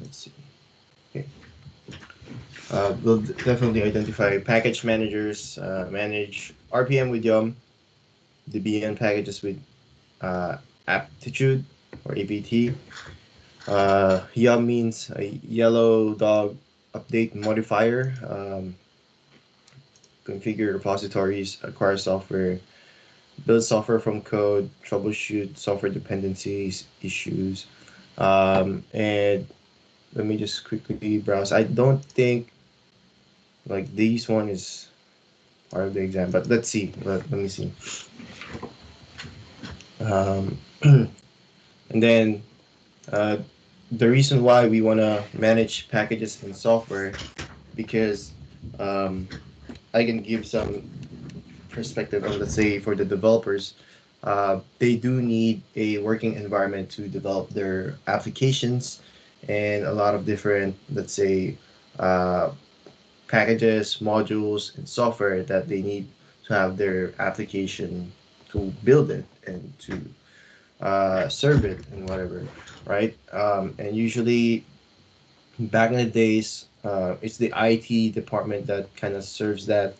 let's see. Okay. We'll definitely identify package managers, manage RPM with Yum, Debian packages with aptitude or apt. Yum means a yellow dog update modifier. Configure repositories, acquire software, build software from code, troubleshoot software dependencies, issues. And let me just quickly browse. I don't think like these one is part of the exam, but let's see. Let me see. And then uh, the reason why we want to manage packages and software, because um, I can give some perspective on, let's say, for the developers, they do need a working environment to develop their applications and a lot of different, let's say, uh, packages, modules, and software that they need to have their application to build it and to serve it and whatever, right? And usually back in the days, it's the IT department that kind of serves that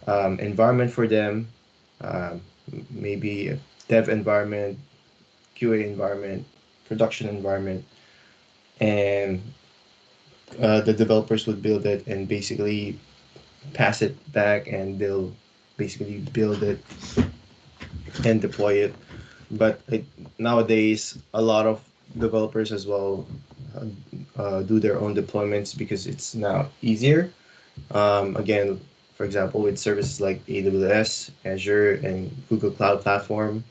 environment for them, um, maybe a dev environment, QA environment, production environment, and the developers would build it and basically pass it back, and they'll basically build it and deploy it. But nowadays, a lot of developers as well do their own deployments because it's now easier. Again, for example, with services like AWS, Azure, and Google Cloud Platform,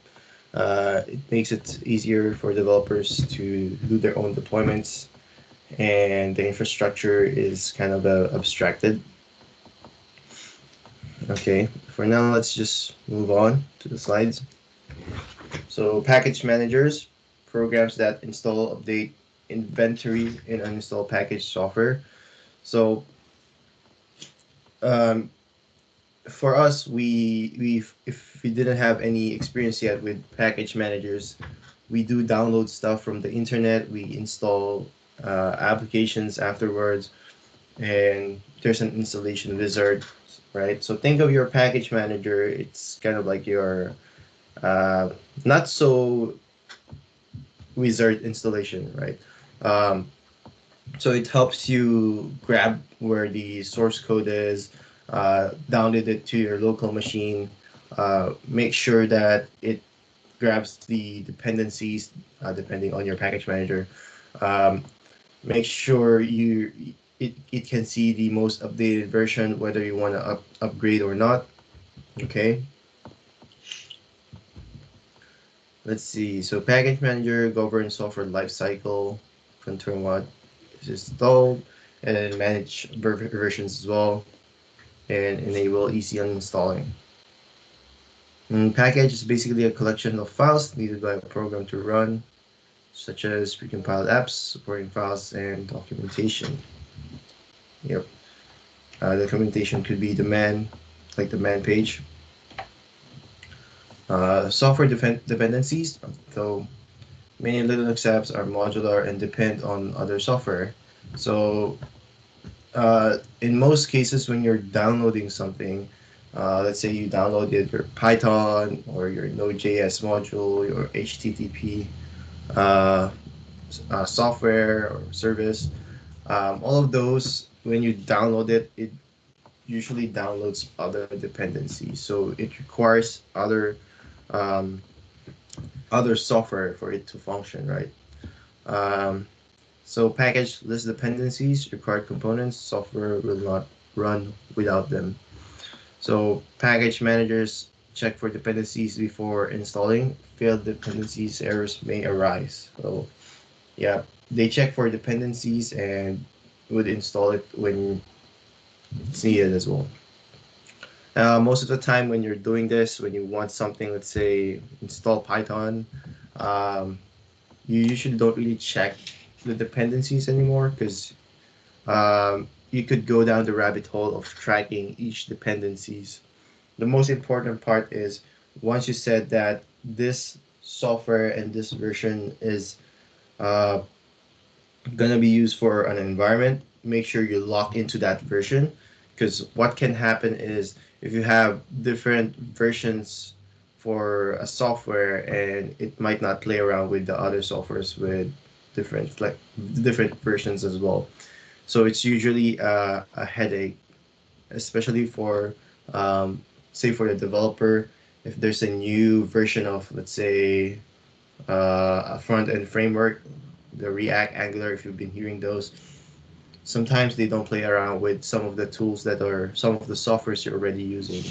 it makes it easier for developers to do their own deployments, and the infrastructure is kind of abstracted. Okay, for now, let's just move on to the slides. So package managers, programs that install, update, inventory, and uninstall package software. So um, for us, we if we didn't have any experience yet with package managers, we do download stuff from the internet. We install applications afterwards, and there's an installation wizard, right? So think of your package manager. It's kind of like your uh, not so wizard installation, right? Um, so it helps you grab where the source code is, download it to your local machine, make sure that it grabs the dependencies depending on your package manager. Um, Make sure it can see the most updated version, whether you want to upgrade or not. Okay. Let's see. So package manager governs software lifecycle, confirm what is installed, and manage versions as well, and enable easy uninstalling. And package is basically a collection of files needed by a program to run, such as precompiled apps, supporting files, and documentation. Yep. Documentation could be the like the man page. Software dependencies. So many Linux apps are modular and depend on other software. So in most cases, when you're downloading something, let's say you downloaded your Python or your Node.js module, your HTTP software or service, all of those, when you download it, it usually downloads other dependencies. So it requires um, other software for it to function, right? Um, so package list dependencies, required components, software will not run without them. So package managers check for dependencies before installing. Failed dependencies errors may arise. So yeah, they check for dependencies and would install it when it's needed as well. Most of the time when you're doing this, when you want something, let's say install Python, um, you usually don't really check the dependencies anymore because you could go down the rabbit hole of tracking each dependencies. The most important part is once you said that this software and this version is uh, gonna be used for an environment, make sure you lock into that version, because what can happen is if you have different versions for a software and it might not play around with the other softwares with different versions as well. So it's usually a headache, especially for um, say for the developer. If there's a new version of, let's say, a front end framework, the React, Angular, if you've been hearing those, sometimes they don't play around with some of the tools that are some of the softwares you're already using,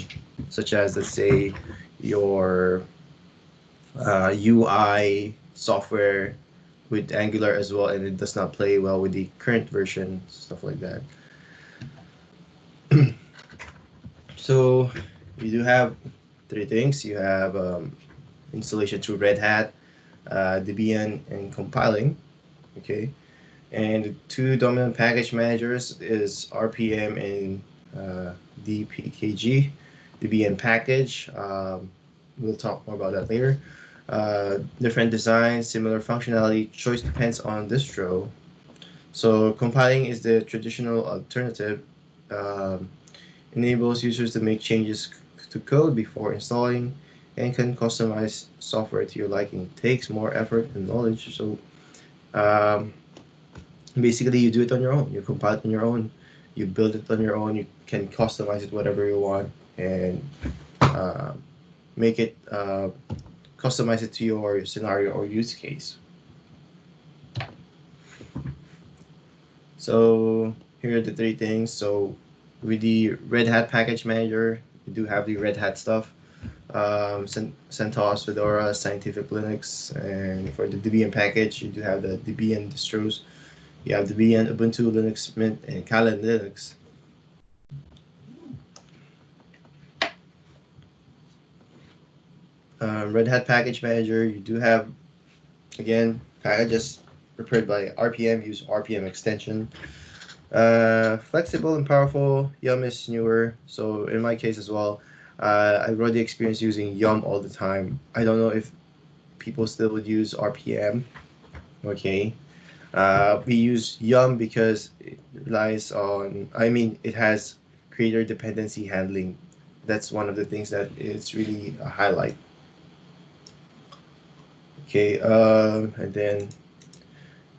such as, let's say, your UI software with Angular as well, and it does not play well with the current version, stuff like that. So you do have three things. You have installation through Red Hat, Debian, and compiling. Okay, and the two dominant package managers is RPM and DPKG, Debian package. We'll talk more about that later. Different designs, similar functionality. Choice depends on distro. So compiling is the traditional alternative. Um, enables users to make changes to code before installing and can customize software to your liking. Takes more effort and knowledge. So um, basically, you do it on your own. You compile it on your own. You build it on your own. You can customize it whatever you want and uh, make it customize it to your scenario or use case. So here are the three things. So with the Red Hat package manager, you do have the Red Hat stuff. CentOS, Fedora, Scientific Linux, and for the Debian package, you do have the Debian distros. You have Debian, Ubuntu, Linux Mint, and Kali Linux. Red Hat Package Manager, you do have, again, packages prepared by RPM, use RPM extension. Flexible and powerful, Yum is newer. So in my case as well, I've already experienced using Yum all the time. I don't know if people still would use RPM. Okay. We use Yum because it relies on, I mean, it has creator dependency handling. That's one of the things that it's really a highlight. Okay, and then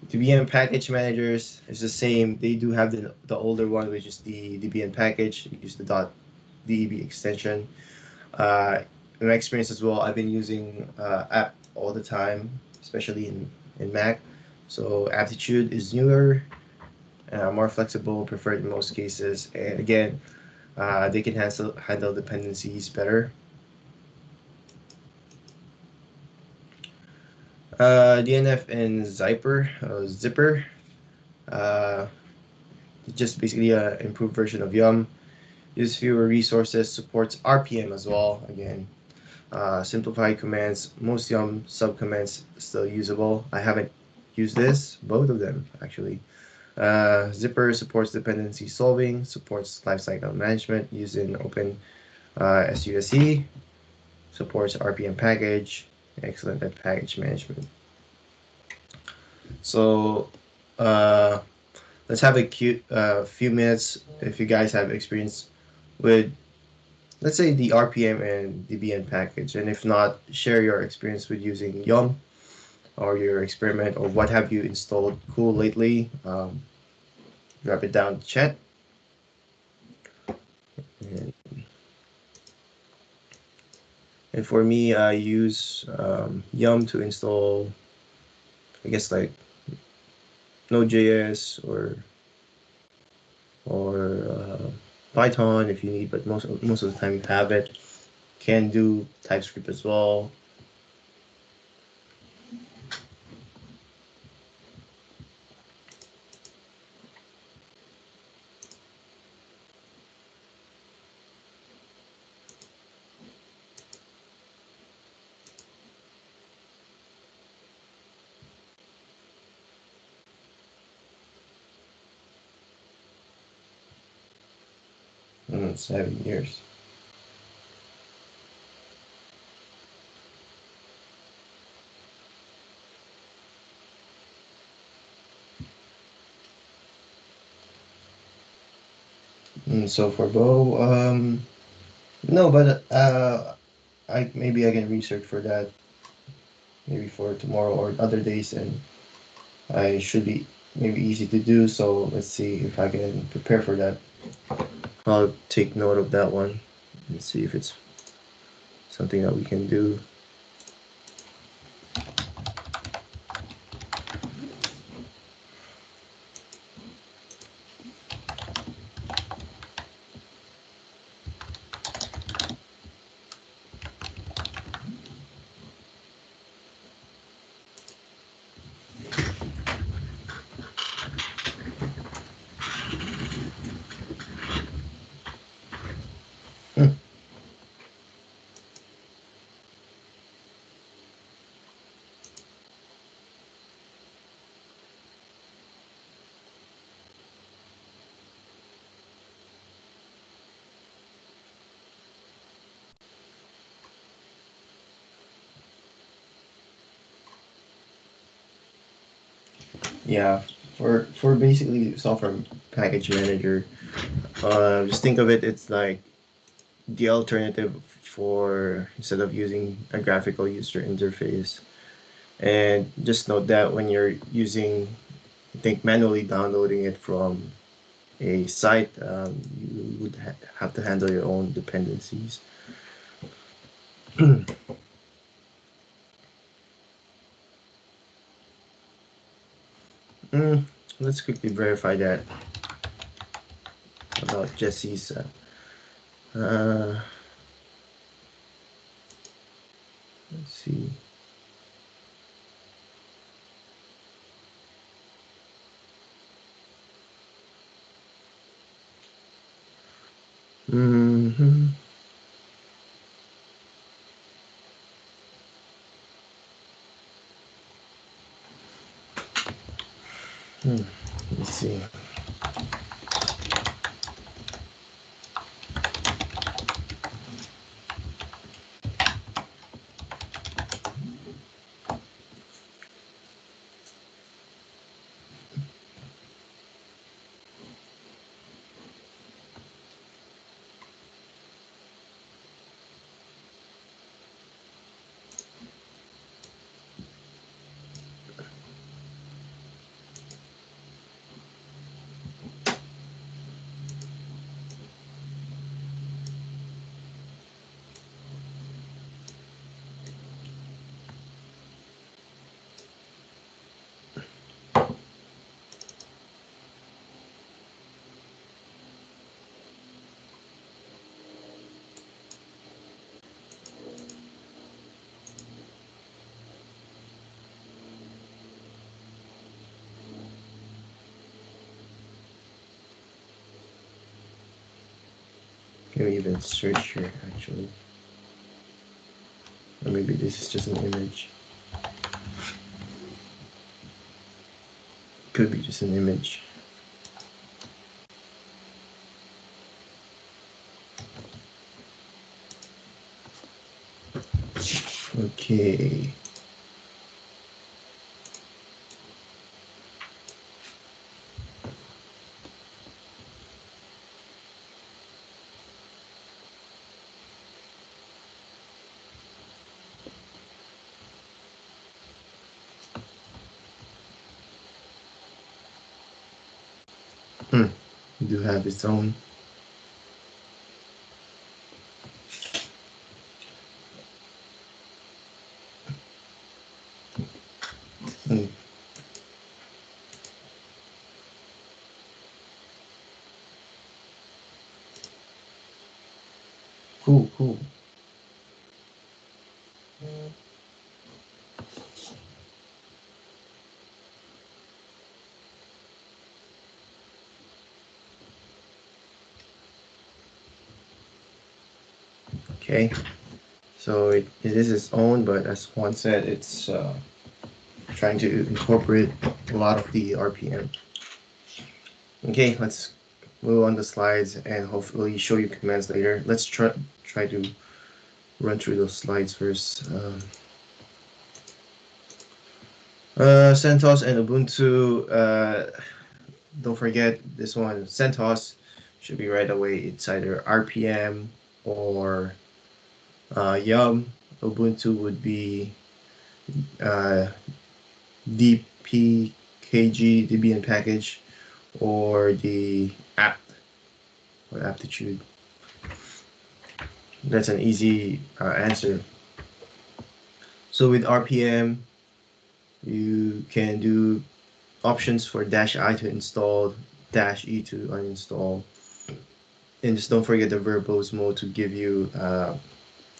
Debian package managers is the same. They do have the older one, which is the Debian package. You use the .deb extension. In my experience as well, I've been using app all the time, especially in Mac. So Aptitude is newer, more flexible, preferred in most cases, and again, they can handle dependencies better. DNF and Zipper, uh, just basically an improved version of Yum. Uses fewer resources, supports RPM as well. Again, simplified commands, most Yum subcommands still usable. I haven't used both of them actually. Zipper supports dependency solving, supports lifecycle management using Open SUSE, supports RPM package, excellent at package management. So uh, let's have a few minutes if you guys have experience with, let's say, the RPM and Debian package, and if not, share your experience with using Yum or your experiment or what have you installed cool lately. Drop it down in the chat. And, and for me, I use Yum to install, I guess, like Node.js or Python if you need, but most of the time you have it. Can do TypeScript as well. Mm, 7 years. So for Bo, no, but maybe I can research for that maybe for tomorrow or other days, and I should be maybe easy to do. So let's see if I can prepare for that. I'll take note of that one and see if it's something that we can do. Hmm. Yeah, for basically software package manager, just think of it. It's like the alternative for instead of using a graphical user interface. And just note that when you're using, I think manually downloading it from a site, you would have to handle your own dependencies. Mm, let's quickly verify that about Jesse's. Uh, let's see. Mm-hmm. Let's see. Can we even search here actually? Or maybe this is just an image. Could be just an image. Okay. Hmm. Do have its own. Hmm. Cool, cool. Okay. So it is its own, but as Juan said, it's trying to incorporate a lot of the RPM. Okay, let's move on the slides and hopefully show you commands later. Let's try to run through those slides first. CentOS and Ubuntu. Don't forget this one. CentOS should be right away. It's either RPM or Yum. Ubuntu would be DPKG Debian package, or the apt or aptitude. That's an easy answer. So with RPM, you can do options for -I to install, -E to uninstall, and just don't forget the verbose mode to give you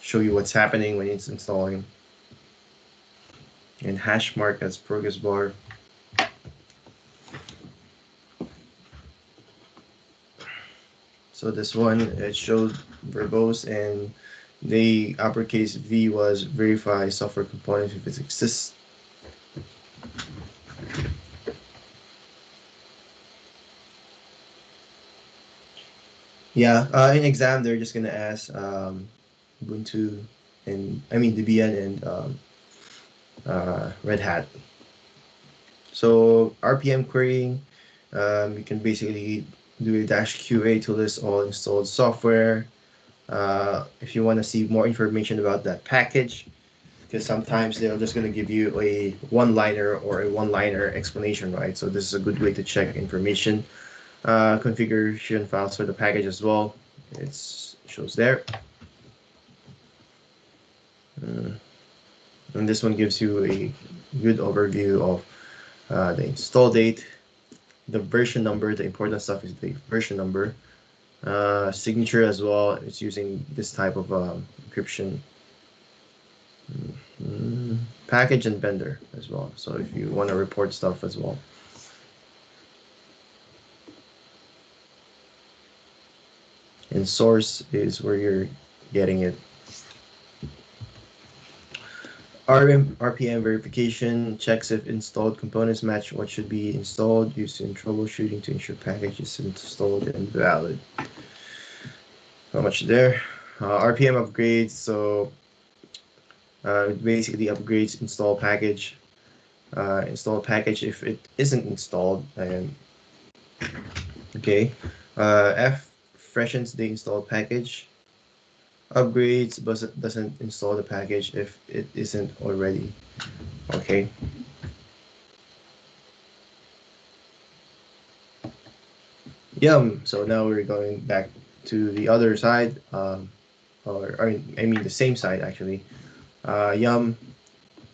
show you what's happening when it's installing, and hash mark as progress bar. So this one, it showed verbose, and the uppercase V was verify software components if it exists. Yeah, in exam they're just gonna ask Ubuntu and Debian and Red Hat. So RPM querying, you can basically do a -QA to list all installed software. If you want to see more information about that package, because sometimes they're just going to give you a one-liner or a one-liner explanation, right? So this is a good way to check information. Configuration files for the package as well. It shows there. And this one gives you a good overview of the install date, the version number. The important stuff is the version number. Signature as well. It's using this type of encryption. Package and vendor as well. So if you want to report stuff as well. And source is where you're getting it. RPM verification checks if installed components match what should be installed, used in troubleshooting to ensure package is installed and valid. How much there? RPM upgrades, so it basically upgrades install package. Install package if it isn't installed. And okay, F freshens the installed package. Upgrades but doesn't install the package if it isn't already. Okay. Yum. So now we're going back to the other side, the same side actually. Yum,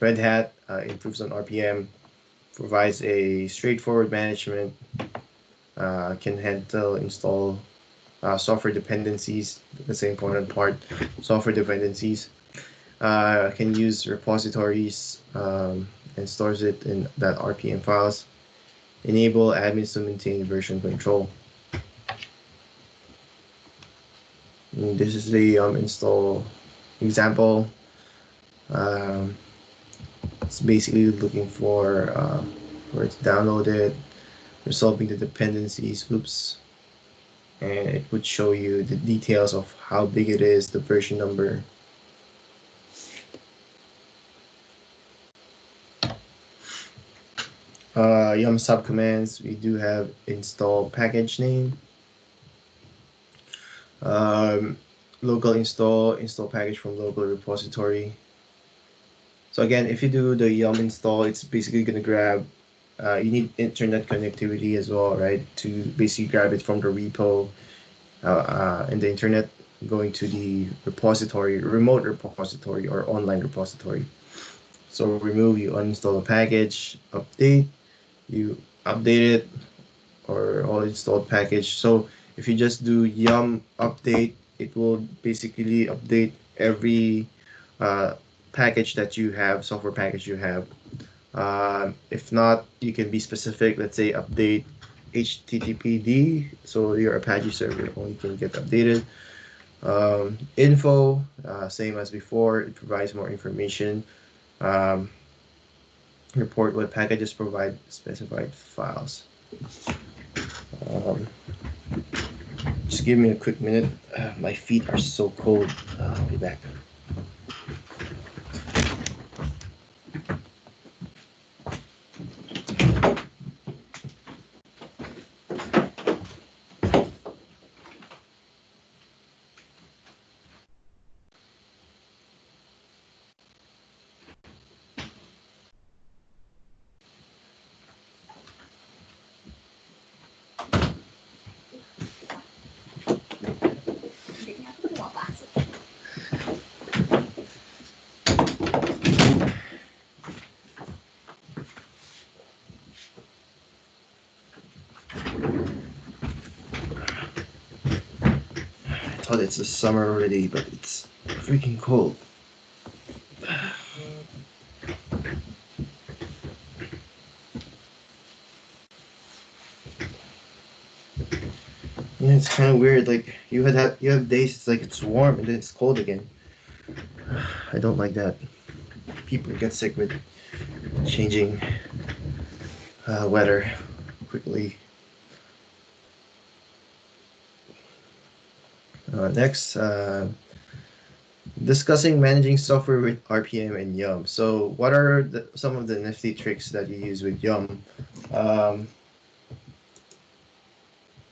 Red Hat improves on RPM, provides a straightforward management, can handle install software dependencies. That's the important part. Software dependencies. Can use repositories and stores it in that RPM files. Enable admins to maintain version control. And this is the install example. It's basically looking for where it's downloaded, resolving the dependencies. Oops. And it would show you the details of how big it is, the version number. Yum subcommands, we do have install package name, local install package from local repository. So again, if you do the Yum install, it's basically going to grab, you need internet connectivity as well, right? To basically grab it from the repo in the internet, going to the repository, remote repository or online repository. So remove, you uninstall the package, update, you update it, or all installed package. So if you just do yum update, it will basically update every package that you have, software package you have. If not, you can be specific. Let's say update HTTPD, so your Apache server only can get updated. Info, same as before, it provides more information. Report what packages provide specified files. Just give me a quick minute. My feet are so cold. I'll be back. I thought it's the summer already, but it's freaking cold. Yeah, it's kind of weird. Like you have days it's like it's warm and then it's cold again. I don't like that. People get sick with changing weather quickly. Next, discussing managing software with RPM and Yum. So, what are some of the nifty tricks that you use with Yum? Um,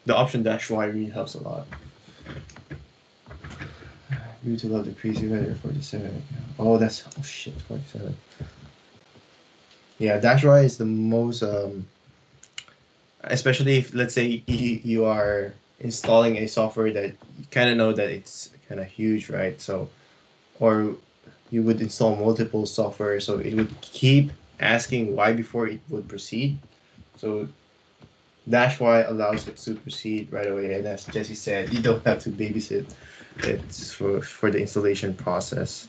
the option dash Y really helps a lot. You to love the crazy weather 47. Oh, oh shit, 47. Yeah, dash Y is the most especially if let's say you are installing a software that you kind of know that it's kind of huge, right? So, or you would install multiple software, so it would keep asking why before it would proceed. So dash Y allows it to proceed right away, and as Jesse said, you don't have to babysit it for the installation process.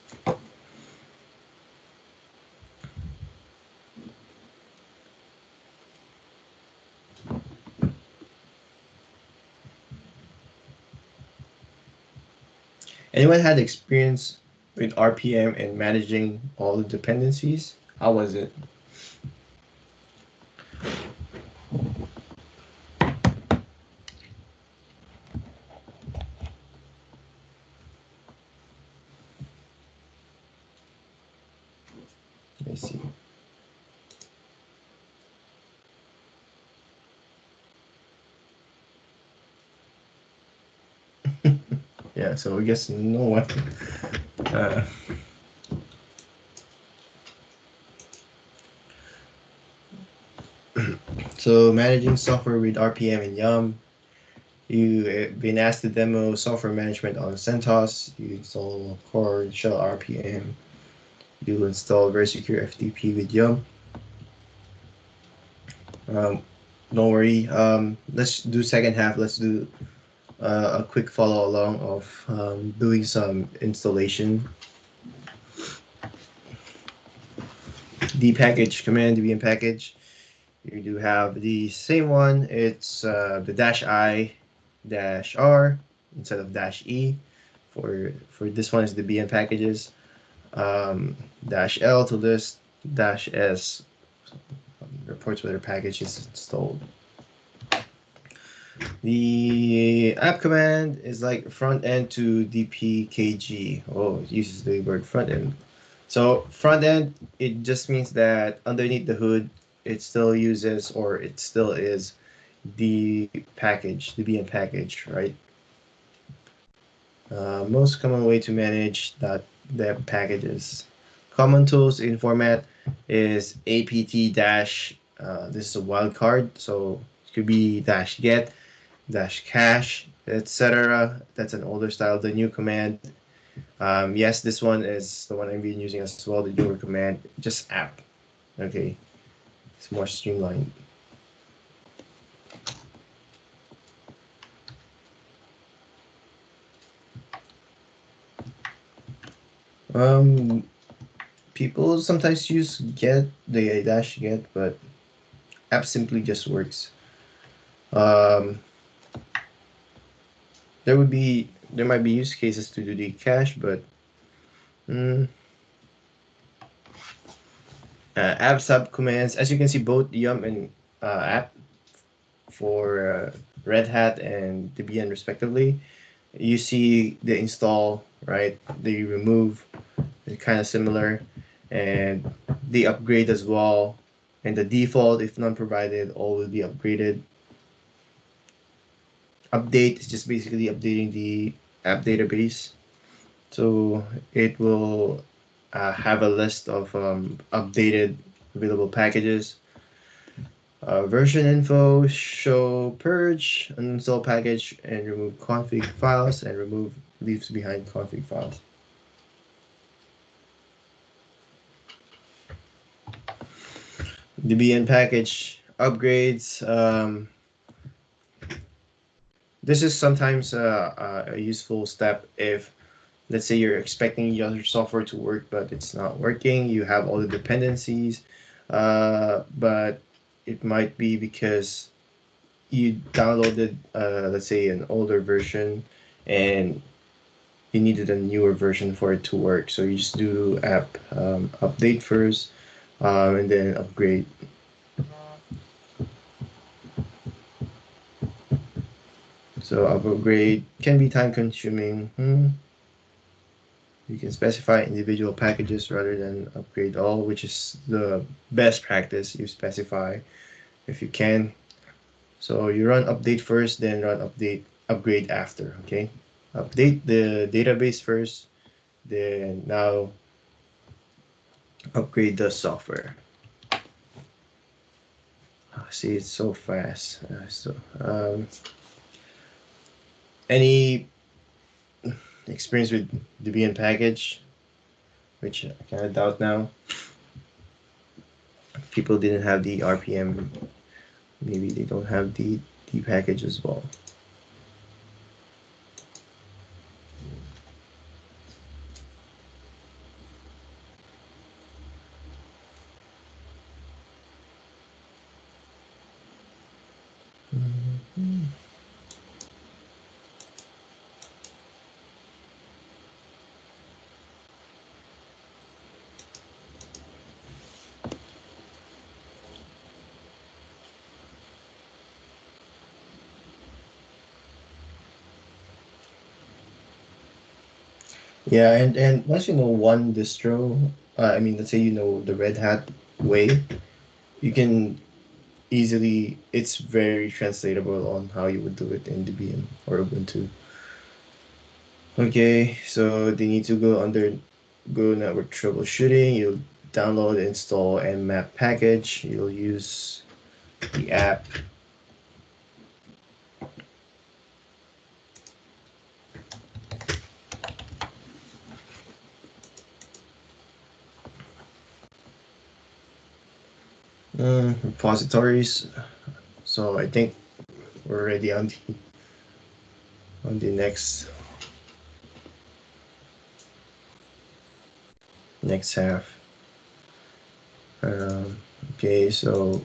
Anyone had experience with RPM and managing all the dependencies? How was it? I see. Yeah, so I guess no one. Uh, so managing software with RPM and Yum. You've been asked to demo software management on CentOS. You install core shell RPM. You install very secure FTP with Yum. Um, don't worry. Let's do second half. Let's do a quick follow along of doing some installation. The package command dbm package. You do have the same one. It's the dash I dash R instead of dash E. For this one is the BM packages. Dash L to list, dash S reports whether package is installed. The app command is like front end to dpkg. Oh, it uses the word front end. So front end, it just means that underneath the hood, it still uses or it still is the package, the BM package, right? Most common way to manage the packages. Common tools in format is apt dash. This is a wildcard, so it could be dash get, dash cache, etc. That's an older style. The new command, yes, this one is the one I've been using as well. The newer command, just app. Okay, it's more streamlined. Um, People sometimes use get the dash get, but app simply just works. Um, there might be use cases to do the cache, but mm, app sub commands, as you can see, both Yum and app for Red Hat and Debian respectively. You see the install, right? The remove, it's kind of similar, and the upgrade as well. And the default, if none provided, all will be upgraded. Update is just basically updating the app database. So it will have a list of updated available packages. Version info, show purge, uninstall package, and remove config files, and remove leaves behind config files. Debian package upgrades. this is sometimes a useful step if, let's say, you're expecting your software to work, but it's not working. You have all the dependencies, but it might be because you downloaded, let's say, an older version, and you needed a newer version for it to work. So you just do app update first, and then upgrade. So upgrade can be time consuming. You can specify individual packages rather than upgrade all, which is the best practice. You specify if you can. So you run update first, then run upgrade after. Okay, update the database first, then now upgrade the software. See, it's so fast. Any experience with Debian package, which I kind of doubt now. People didn't have the RPM. Maybe they don't have the package as well. Yeah, and once you know one distro, I mean, let's say you know the Red Hat way, you can easily. It's very translatable on how you would do it in Debian or Ubuntu. Okay, so they need to go network troubleshooting. You'll download, install Nmap package. You'll use the app. Repositories. So I think we're already on the next half. Okay, so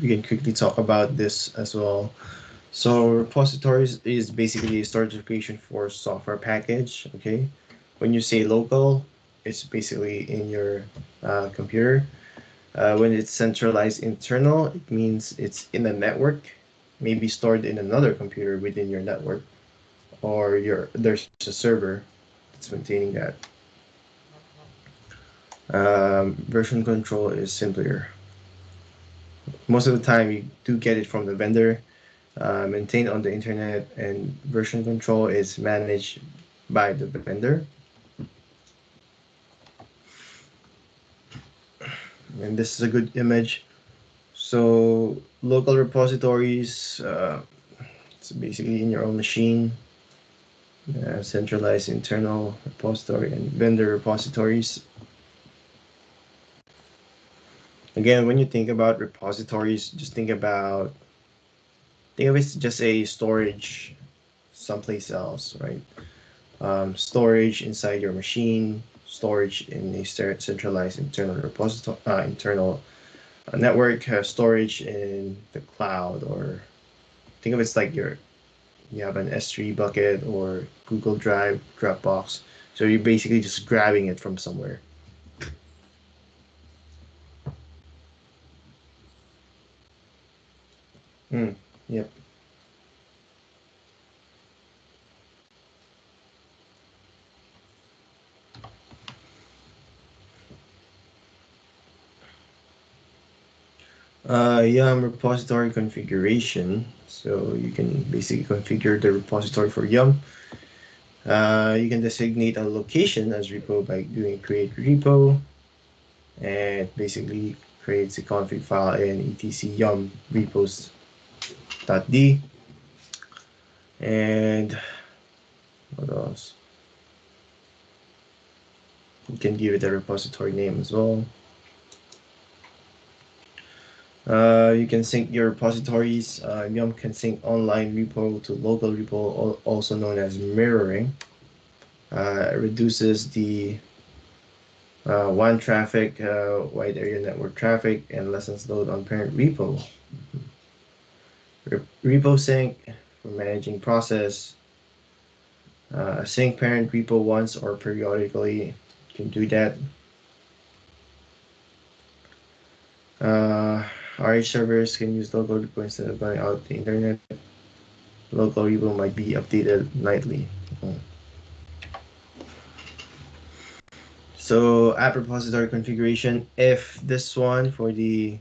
we can quickly talk about this as well. So repositories is basically a storage location for software package. Okay, when you say local, it's basically in your computer. When it's centralized internal, it means it's in a network, maybe stored in another computer within your network, or there's a server that's maintaining that. Version control is simpler. Most of the time, you do get it from the vendor, maintained on the internet, and version control is managed by the vendor. And this is a good image. So local repositories, it's basically in your own machine. Centralized internal repository and vendor repositories. Again, when you think about repositories, just think of it just a storage someplace else, right? Storage inside your machine, storage in a centralized internal repository, internal network, storage in the cloud, or think of it's like you have an S3 bucket or Google Drive, Dropbox. So you're basically just grabbing it from somewhere. Yep. Yam Repository Configuration. So you can basically configure the repository for Yum. You can designate a location as repo by doing create repo, and basically creates a config file in etc yum repos.d. And what else? You can give it a repository name as well. You can sync your repositories. Yum can sync online repo to local repo, also known as mirroring. It reduces the WAN traffic, wide area network traffic, and lessens load on parent repo. Repo sync for managing process. Sync parent repo once or periodically. You can do that. RH servers can use local repo instead of going out the internet. Local repo might be updated nightly. So app repository configuration, if this one for the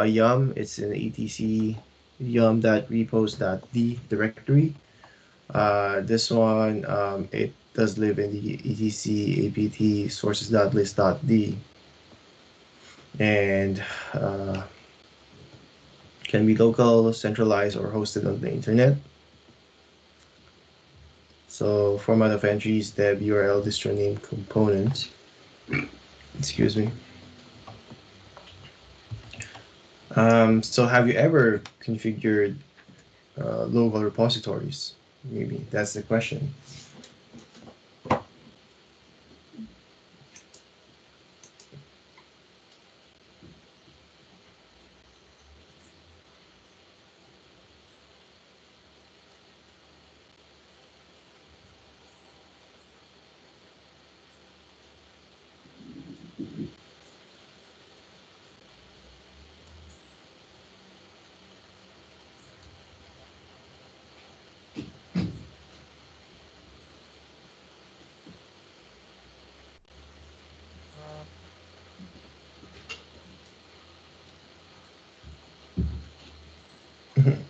yum, it's in etc yum.repos.d directory. This one, it does live in the etc apt sources.list.d, and can be local, centralized, or hosted on the internet. So format of entries, deb, URL, distro name, component. Excuse me. So have you ever configured local repositories? Maybe that's the question.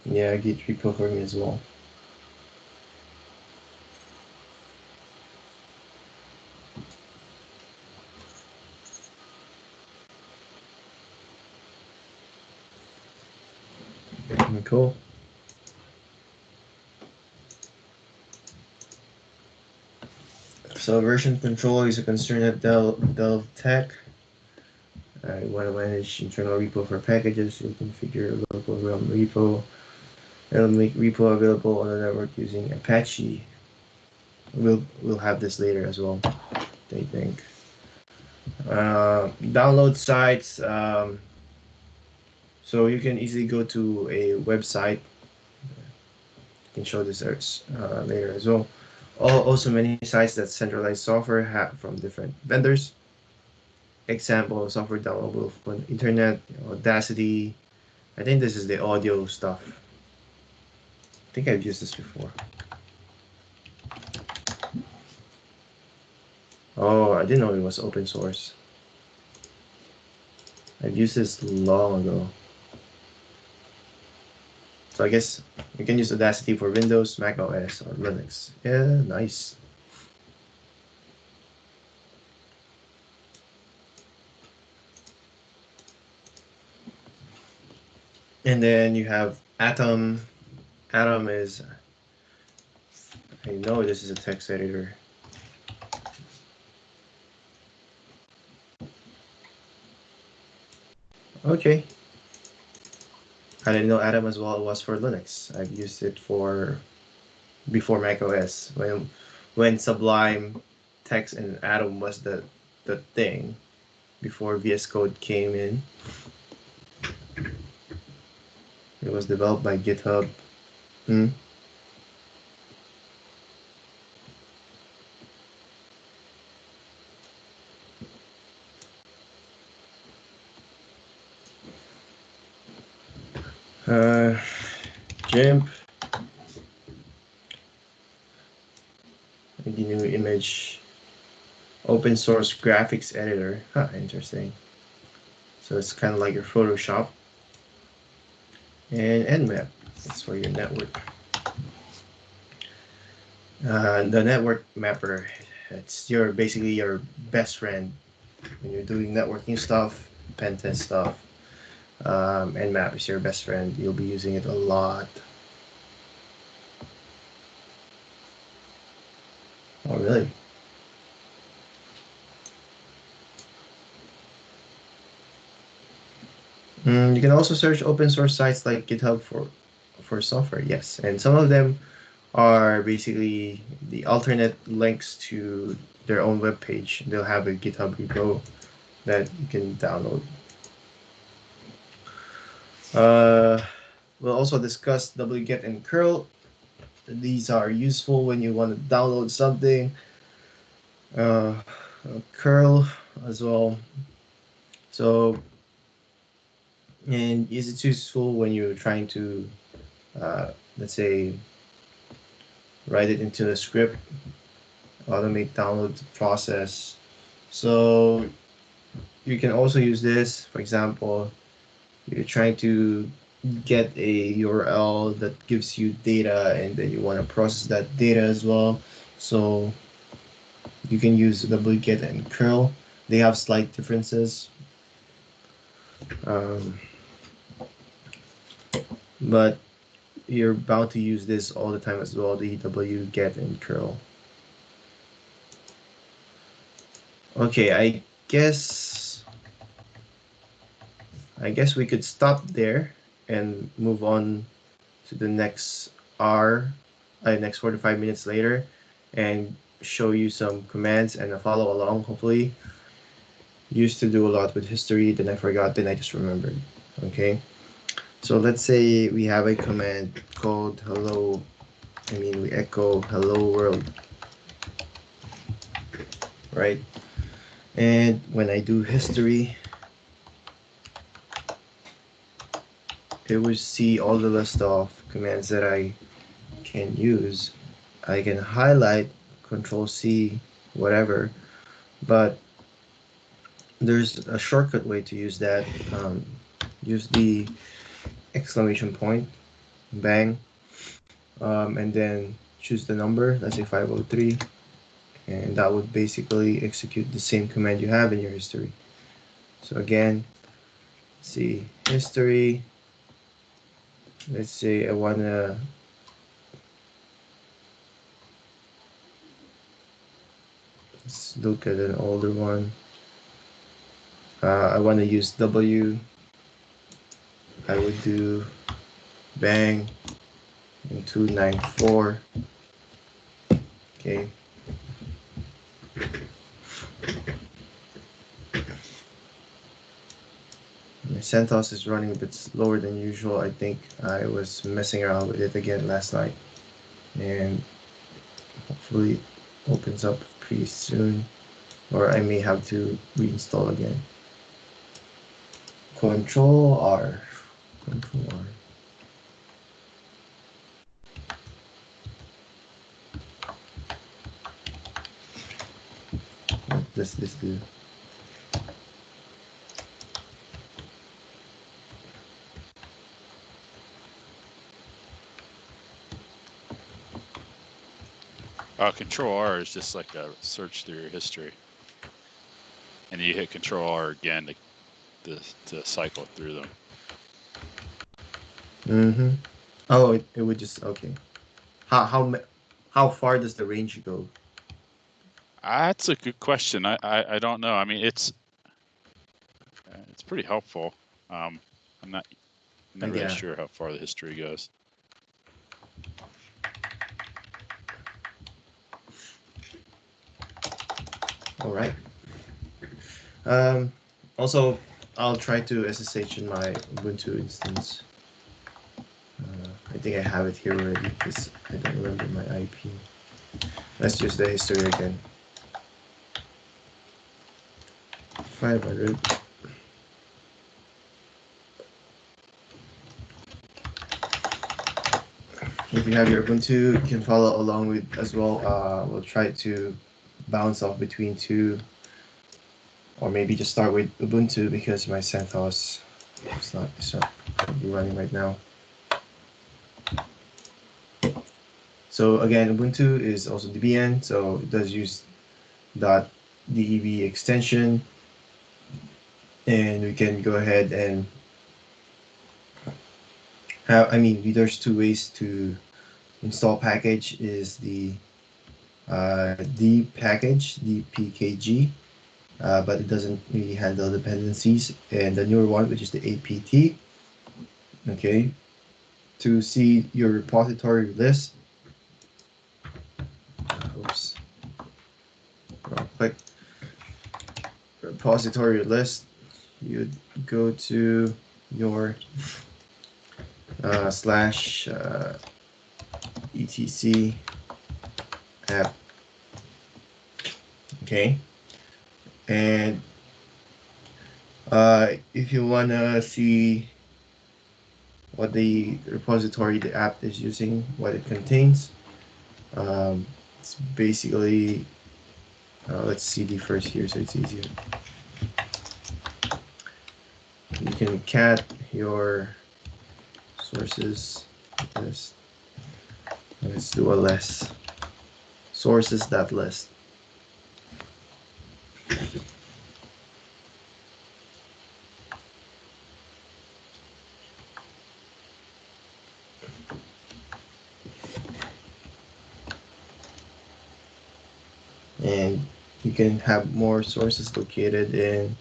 Yeah, Git repo for me as well. Cool. So version control is a concern at Dell Tech. You want to manage internal repo for packages. You configure a local realm repo. It'll make repo available on the network using Apache. We'll have this later as well, I think. Download sites. So you can easily go to a website. You can show this later as well. Also, many sites that centralize software have from different vendors. Example, software downloadable from the internet, Audacity. I think this is the audio stuff. I think I've used this before. Oh, I didn't know it was open source. I've used this long ago. So I guess you can use Audacity for Windows, Mac OS, or Linux. Yeah, nice. And then you have Atom. Atom is, I know this is a text editor. Okay. I didn't know Atom as well was for Linux. I've used it for before Mac OS when Sublime Text and Atom was the thing before VS Code came in. It was developed by GitHub. Hmm. GIMP, the new image, open source graphics editor. Huh, interesting. So it's kind of like your Photoshop. And Nmap, that's for your network. The network mapper, it's basically your best friend when you're doing networking stuff, pen test stuff. Nmap is your best friend. You'll be using it a lot. Oh, really? You can also search open source sites like GitHub for software, yes. And some of them are basically the alternate links to their own web page. They'll have a GitHub repo that you can download. We'll also discuss Wget and Curl. These are useful when you want to download something. Curl as well. So, and is it useful when you're trying to, let's say, write it into a script, automate download process. So you can also use this, for example, you're trying to get a URL that gives you data and then you want to process that data as well. So you can use wget and curl. They have slight differences. Um, but you're bound to use this all the time as well, the wget and curl. Okay, guess I guess we could stop there and move on to the next next 45 minutes later, and show you some commands and follow along, hopefully. Used to do a lot with history, then I forgot, then I just remembered. Okay, so let's say we have a command called hello, we echo hello world, right? And when I do history, it will see all the list of commands that I can use. I can highlight, Control C, whatever, but there's a shortcut way to use that. Use the exclamation point, bang, and then choose the number, let's say 503, and that would basically execute the same command you have in your history. So again, see history, let's say I want to let's look at an older one. I want to use W. I would do bang and 294. Okay. My CentOS is running a bit slower than usual. I think I was messing around with it again last night, and hopefully it opens up pretty soon, or I may have to reinstall again. Control R. Control R. What does this do? Control R is just like a search through your history, and you hit Control R again to cycle through them. Mm-hmm. Oh, it would just okay. How far does the range go? That's a good question. I don't know. I mean, it's pretty helpful. I'm not really sure how far the history goes. All right. Also, I'll try to SSH in my Ubuntu instance. I think I have it here already because I don't remember my IP. Let's use the history again. 500. If you have your Ubuntu, you can follow along with as well. We'll try to bounce off between two, or maybe just start with Ubuntu because my CentOS is not running right now. So again, Ubuntu is also Debian, so it does use .deb extension, and we can go ahead and have. There's two ways to install package. Is the D package, dpkg, but it doesn't really handle dependencies. And the newer one, which is the APT, okay, to see your repository list. Oops, real quick. Repository list, you go to your slash etc app, okay, and if you wanna see what the repository the app is using, what it contains, it's basically let's cd first here so it's easier. You can cat your sources list. Let's do a list. Sources.list. And you can have more sources located in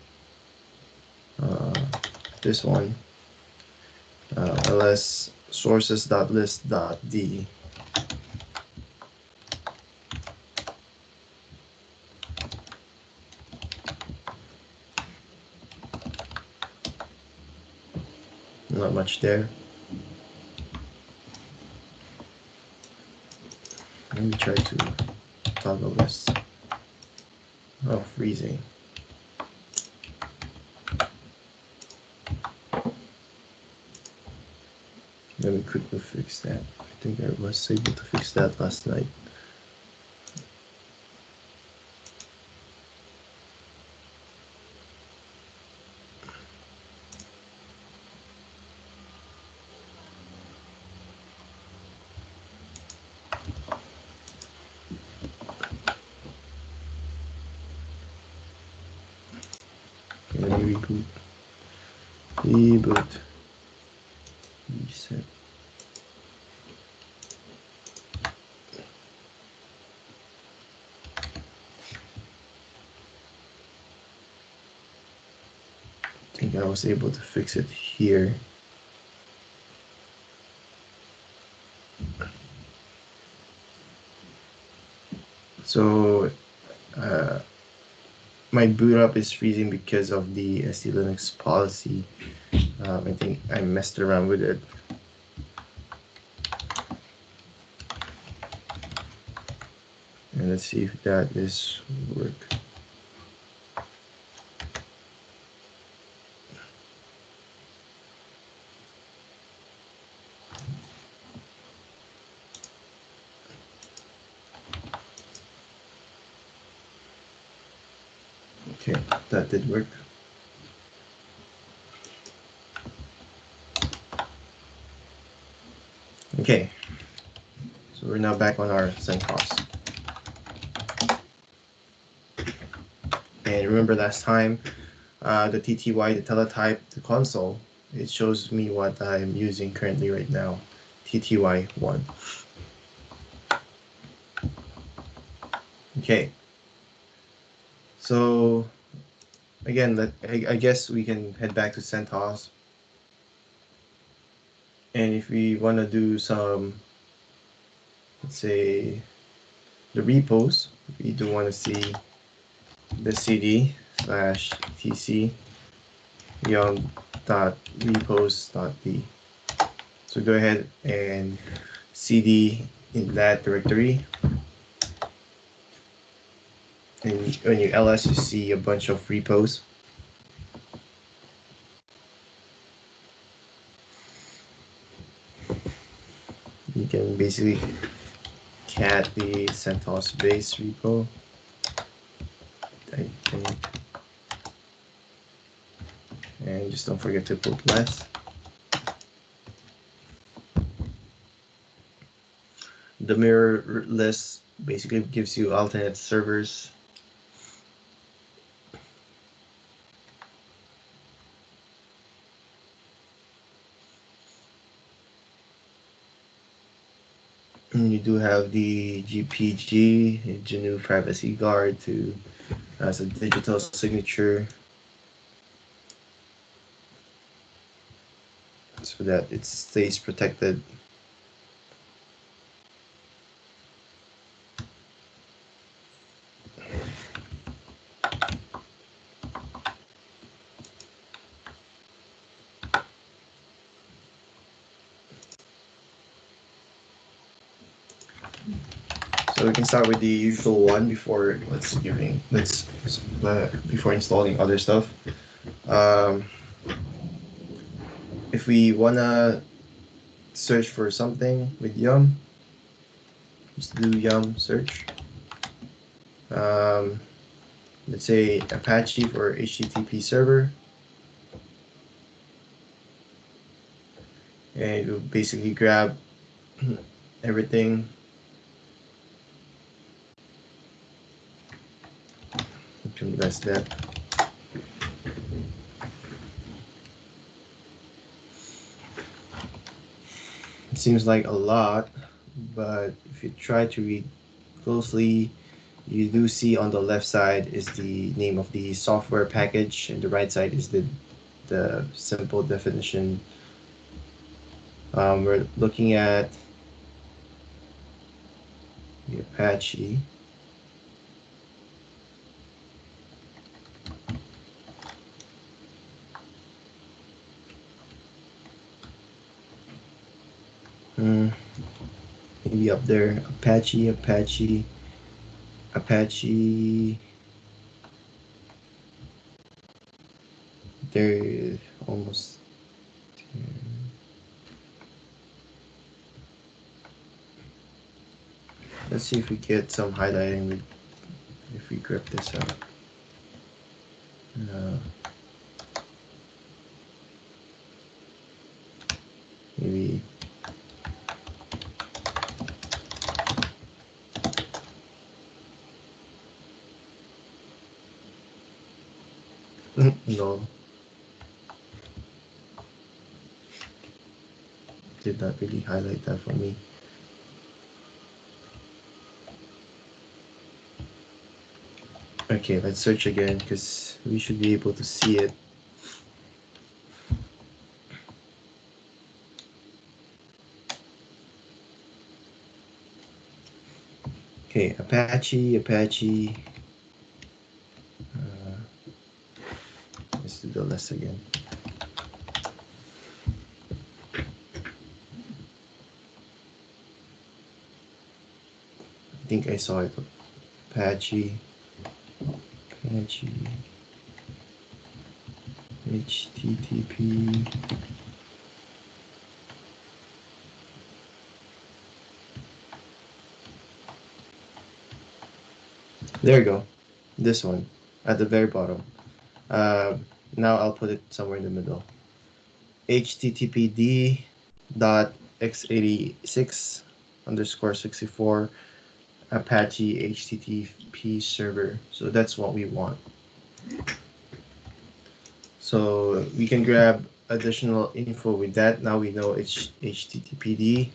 this one, ls sources.list.d. Not much there. Let me try to toggle this. Oh, freezing. Let me quickly fix that. I think I was able to fix that last night. Let me reboot. Reboot. Reset. I think I was able to fix it here. So my boot up is freezing because of the SD Linux policy. I think I messed around with it. And let's see if that is work. Okay, that did work. Okay, so we're now back on our CentOS. And remember last time, the TTY, the teletype, the console, it shows me what I'm using currently right now, TTY1. Okay, so again, I guess we can head back to CentOS. And if we want to do some, let's say, the repos, we do want to see the cd slash tc yum.repos.d. So go ahead and cd in that directory. And when you ls, you see a bunch of repos. You can basically cat the CentOS base repo, I think. And just don't forget to put less. The mirror list basically gives you alternate servers. And you do have the GPG, GNU Privacy Guard to as a digital signature so that it stays protected. So we can start with the usual one before before installing other stuff. Um, if we wanna search for something with Yum, just do Yum search. Um, let's say Apache for HTTP server, and you basically grab everything. You can less that. It seems like a lot, but if you try to read closely, you do see on the left side is the name of the software package, and the right side is the simple definition. We're looking at the Apache. Maybe up there, Apache. There, almost. Let's see if we get some highlighting with if we grep this out. Maybe. No. Did not really highlight that for me. Okay, let's search again because we should be able to see it. Okay, Apache. Let's do the list again. I think I saw it. Apache, HTTP. There you go. This one at the very bottom. Now I'll put it somewhere in the middle. HTTPD dot x86 underscore 64 Apache HTTP server. So that's what we want. So we can grab additional info with that. Now we know it's HTTPD.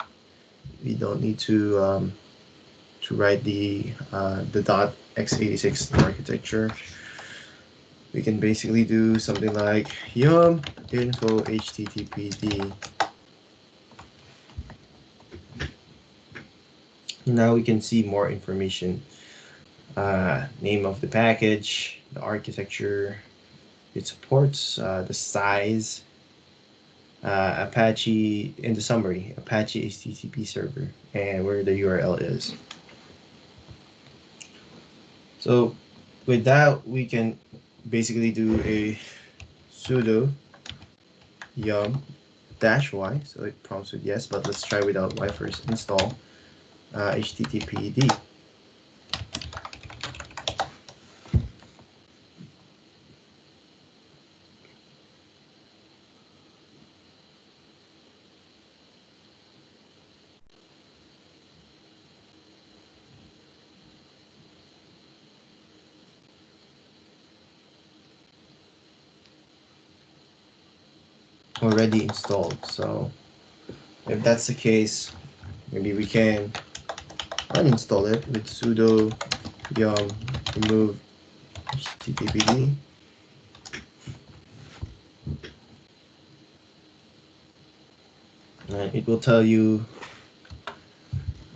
We don't need to write the dot x86 architecture. We can basically do something like yum info HTTPD. Now we can see more information. Name of the package, the architecture, it supports, the size, Apache, in the summary, Apache HTTP server, and where the URL is. So with that, we can basically do a sudo yum -y, so it prompts with yes, but let's try without y first. Install HTTPD. Already installed. So if that's the case, maybe we can uninstall it with sudo yum remove httpd. And it will tell you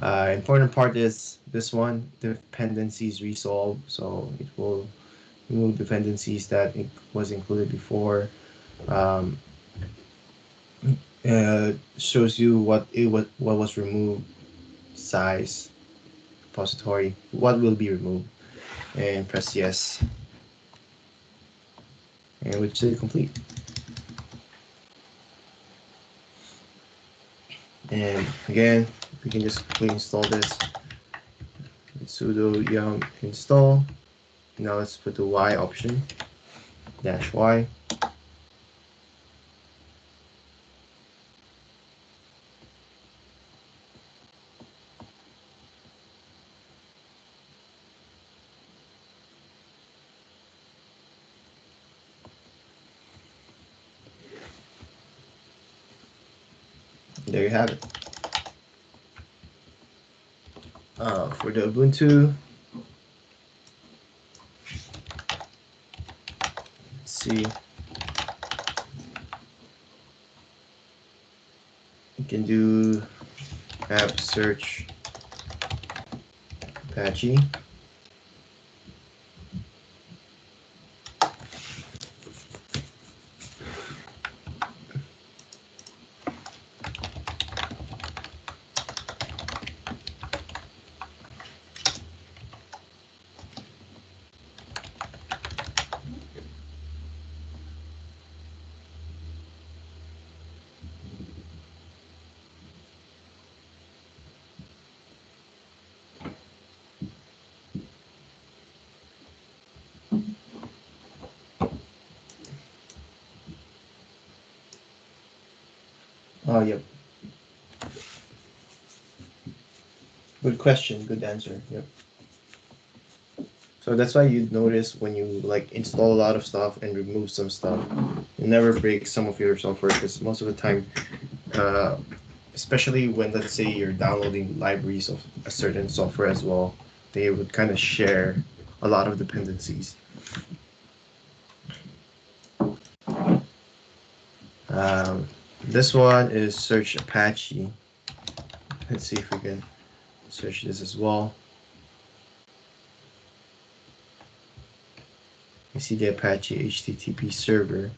important part is this one, dependencies resolve. So it will remove dependencies that was included before. Shows you what was removed, size, repository, what will be removed, and press yes, and which say complete. And again, we can just quickly install this. Sudo yum install. Now let's put the Y option, -Y. There you have it. For the Ubuntu, let's see. You can do app search Apache. Oh, yep. Good question. Good answer. Yep. So that's why you notice when you like install a lot of stuff and remove some stuff, you never break some of your software because most of the time, uh, especially when let's say you're downloading libraries of a certain software as well, they would kind of share a lot of dependencies. Um, this one is search Apache. Let's see if we can search this as well. You see the Apache HTTP server,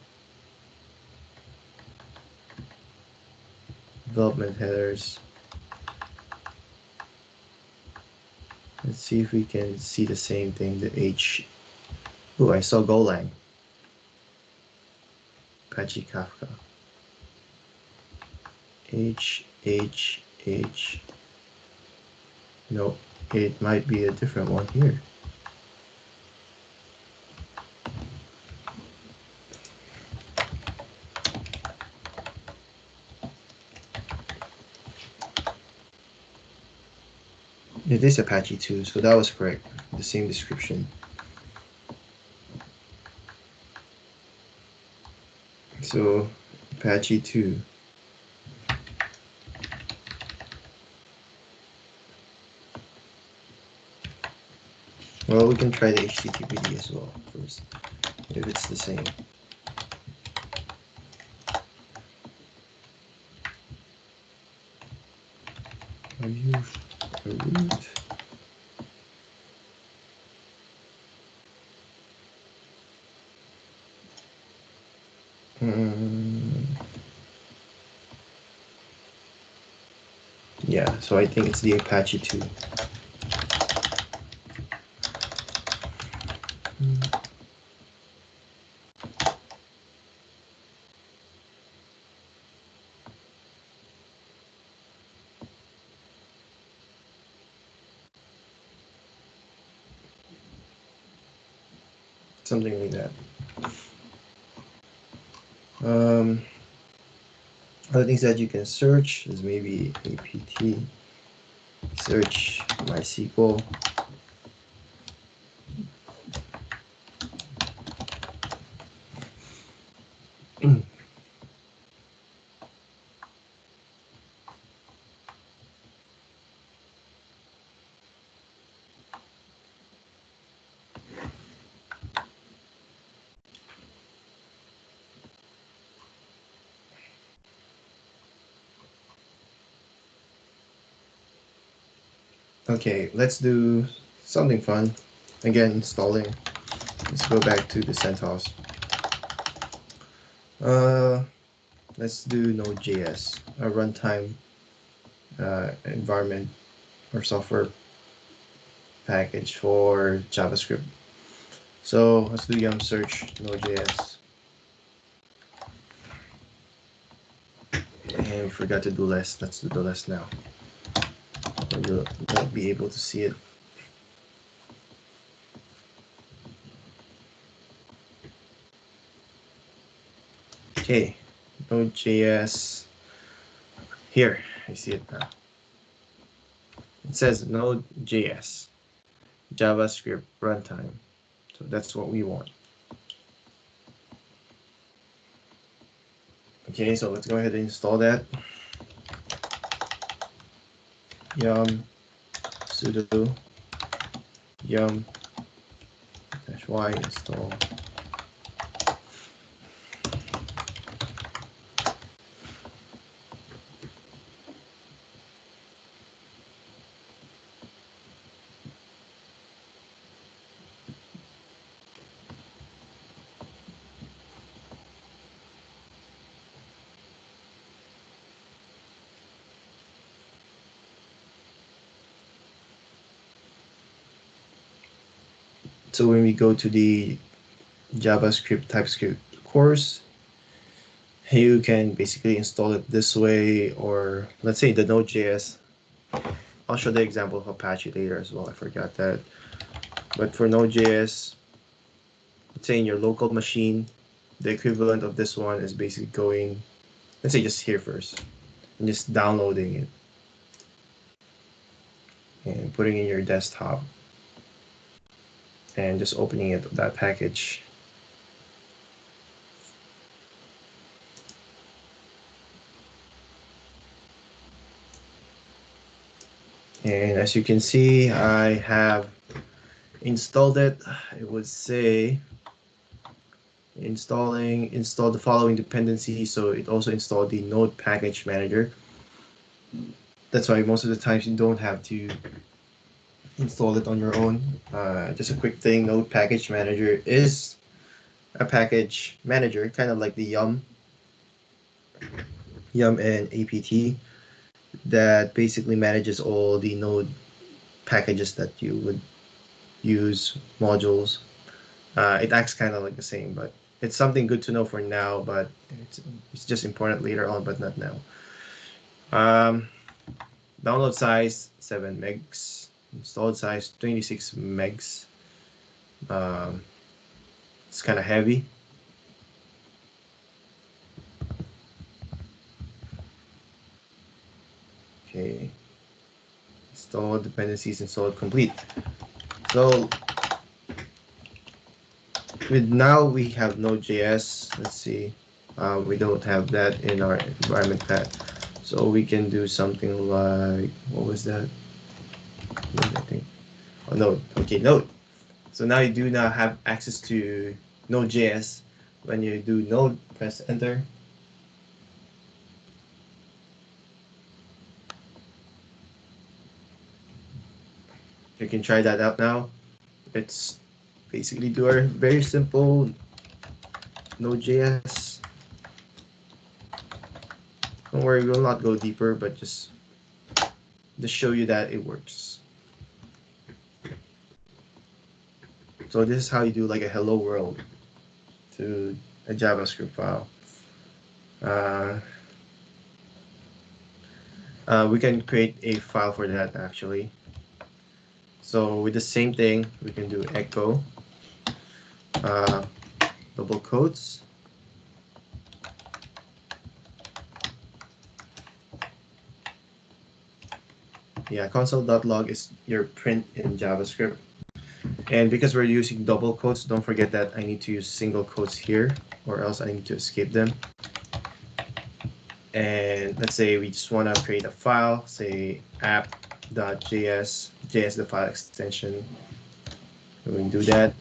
development headers. Let's see if we can see the same thing, the H. Oh, I saw Golang. Apache Kafka. H. No, it might be a different one here. It is Apache 2, so that was correct. The same description. So, Apache 2. Well, we can try the HTTPD as well first, if it's the same. Are you a root? Yeah, so I think it's the Apache 2. Something like that. Other things that you can search is maybe apt search MySQL. Okay, let's do something fun. Again, installing. Let's go back to the CentOS. Let's do Node.js, a runtime environment or software package for JavaScript. So let's do yum search Node.js. And we forgot to do list. Let's do the list now. You won't be able to see it. Okay, Node.js. Here, I see it now. It says Node.js, JavaScript runtime. So that's what we want. Okay, so let's go ahead and install that. Yum sudo yum -y install. So when we go to the JavaScript TypeScript course, you can basically install it this way, or let's say the Node.js. I'll show the example of Apache later as well. I forgot that. But for Node.js, let's say in your local machine, the equivalent of this one is basically going, let's say just here first, and just downloading it and putting in your desktop and just opening it, that package. And as you can see, I have installed it. It would say install the following dependencies. So it also installed the Node package manager. That's why most of the times you don't have to install it on your own. Just a quick thing, Node package manager is a package manager, kind of like the Yum and apt, that basically manages all the Node packages that you would use, modules. It acts kind of like the same, but it's something good to know for now, but it's just important later on, but not now. Download size 7 megs, installed size 26 megs. It's kind of heavy. Okay, installed dependencies, installed complete. So now we have Node.js. Let's see, we don't have that in our environment path, so we can do something like, what was that? I think, oh, Node. Okay, Node. So now you do not have access to Node.js. When you do Node, press enter. You can try that out now. It's basically do our very simple Node.js. Don't worry, we will not go deeper, but just to show you that it works. So this is how you do like a hello world to a JavaScript file. We can create a file for that actually. So with the same thing, we can do echo double quotes. Yeah, console.log is your print in JavaScript. And because we're using double quotes, don't forget that I need to use single quotes here, or else I need to escape them. And let's say we just want to create a file, say app.js, JS the file extension. And we can do that.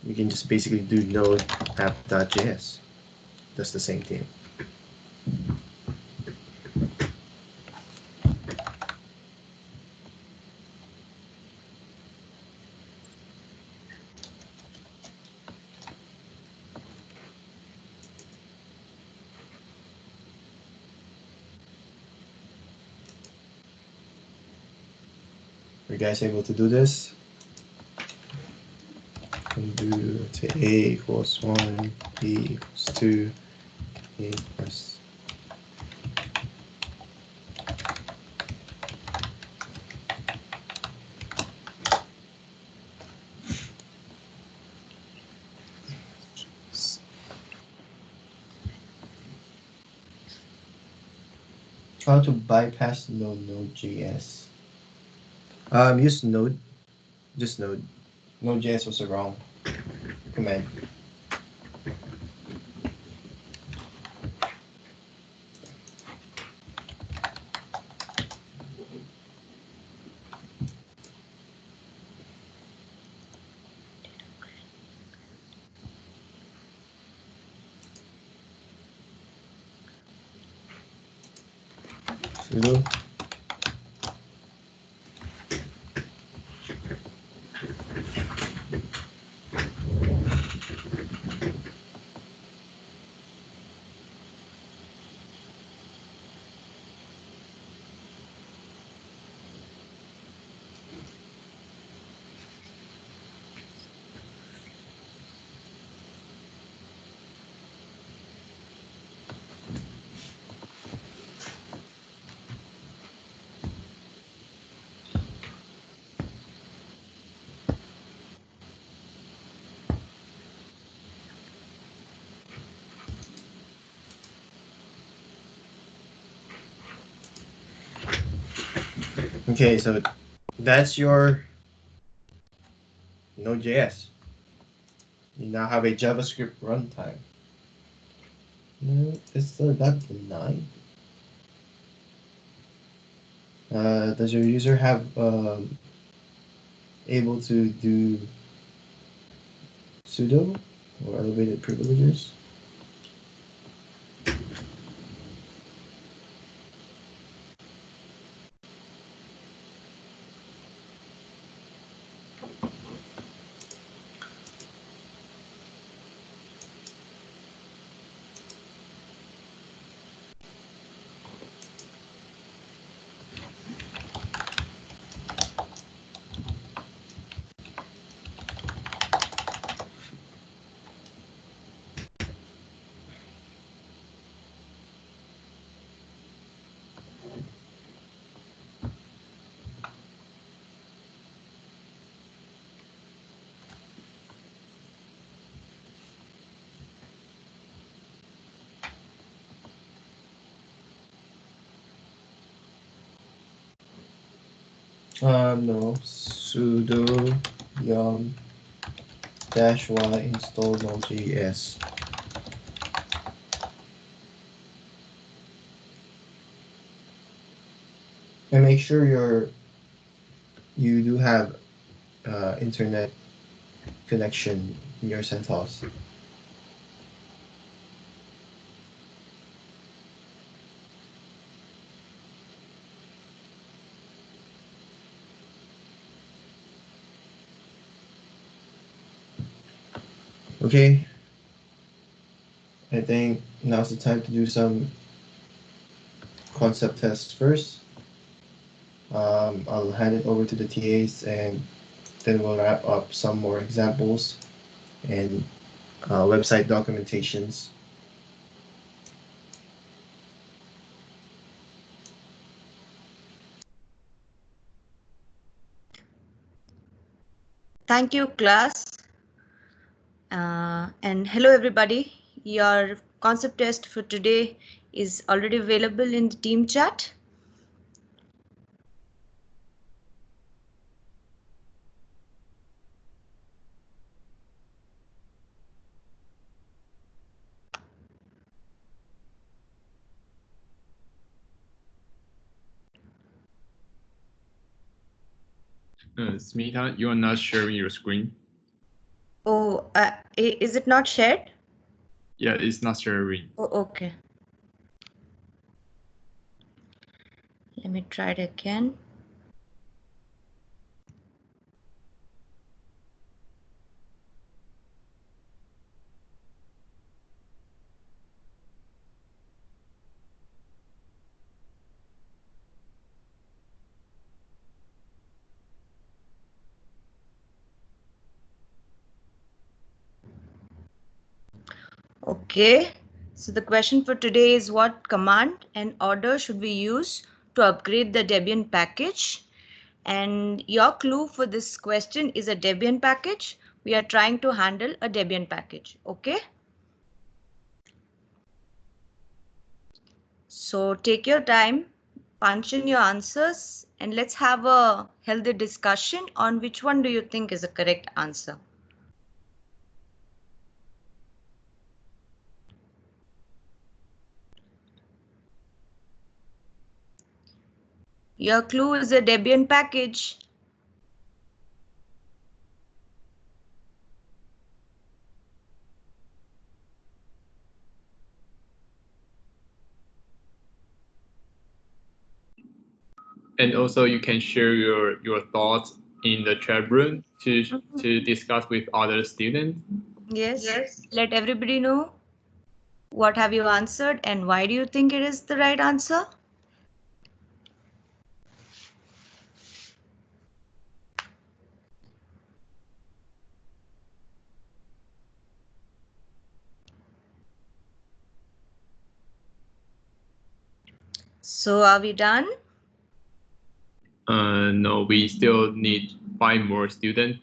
You can just basically do node app.js. That's the same thing. Are you guys able to do this? Can do, say, A equals 1, B equals 2, A plus. How to bypass Node.js. Use Node, just Node. Node.js was a wrong command. Sudo. Okay, so that's your Node.js. You now have a JavaScript runtime. No, it's still not denied. Does your user have able to do sudo or elevated privileges? No. Sudo yum -y install Node.js. And make sure you do have internet connection in your CentOS. Okay, I think now's the time to do some concept tests first. I'll hand it over to the TAs and then we'll wrap up some more examples and website documentations. Thank you, class. And hello, everybody. Your concept test for today is already available in the team chat. Smita, you are not sharing your screen. Oh, is it not shared? Yeah, it's not sharing. Oh, okay. Let me try it again. Okay, so the question for today is what command and order should we use to upgrade the Debian package? And your clue for this question is a Debian package. We are trying to handle a Debian package. Okay. So take your time, punch in your answers, and let's have a healthy discussion on which one do you think is the correct answer. Your clue is a Debian package. And also you can share your thoughts in the chat room to discuss with other students. Yes. Let everybody know what have you answered and why do you think it is the right answer. So are we done? No, we still need 5 more students.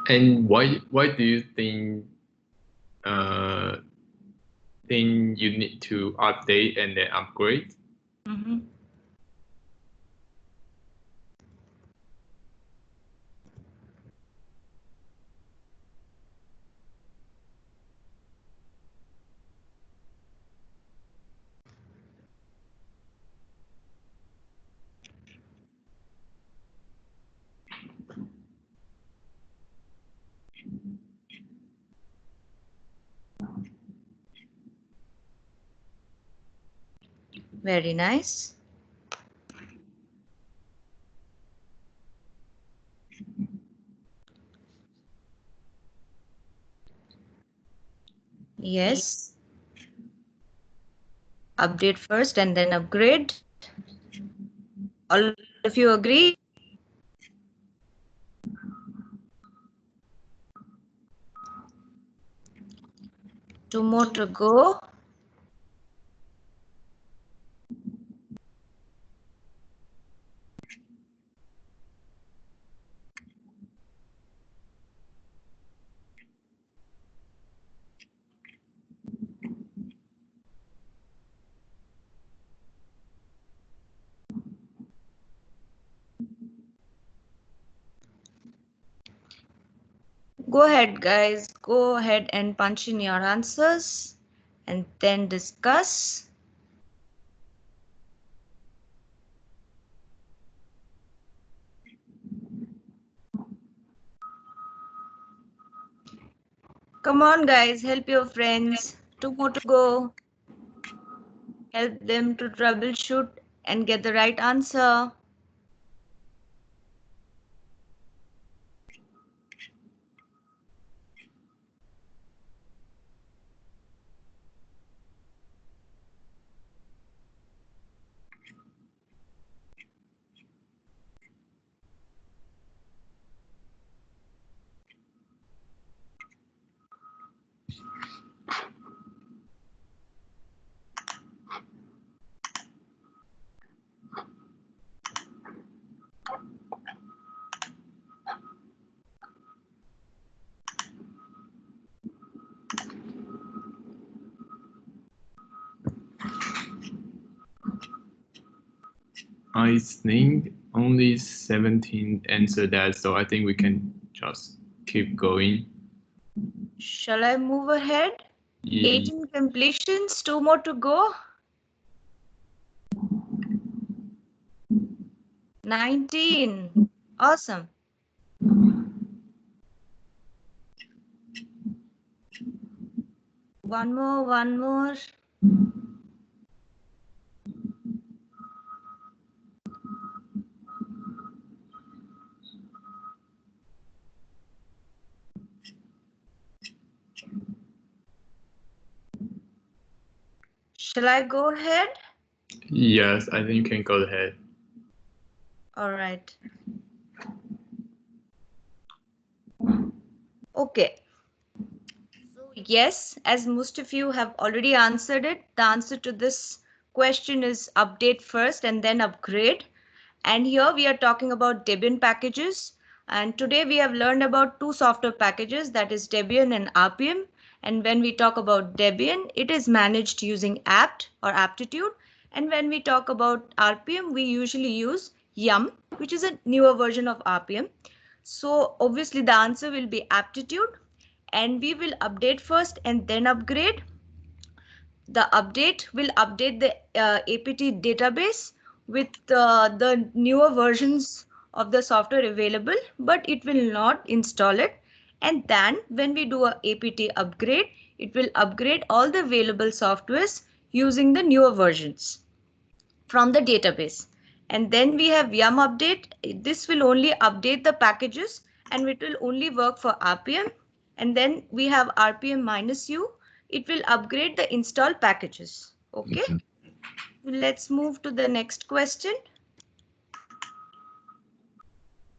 And why do you think you need to update and then upgrade? Very nice. Yes. Update first and then upgrade. All of you agree? Two more to go. Go ahead, guys. Go ahead and punch in your answers and then discuss. Come on, guys. Help your friends. Two more to go. Help them to troubleshoot and get the right answer. I think only 17 answered that, so I think we can just keep going. Shall I move ahead? Yeah. 18 completions, 2 more to go. 19. Awesome. One more. Shall I go ahead? Yes, I think you can go ahead. All right. Okay. So yes, as most of you have already answered it, the answer to this question is update first and then upgrade. And here we are talking about Debian packages. And today we have learned about two software packages, that is Debian and RPM. And when we talk about Debian, it is managed using apt or aptitude. And when we talk about RPM, we usually use Yum, which is a newer version of RPM. So obviously the answer will be aptitude, and we will update first and then upgrade. The update will update the APT database with the newer versions of the software available, but it will not install it. And then when we do a APT upgrade, it will upgrade all the available softwares using the newer versions from the database. And then we have Yum update. This will only update the packages and it will only work for RPM. And then we have RPM-U. It will upgrade the installed packages. Okay. Let's move to the next question.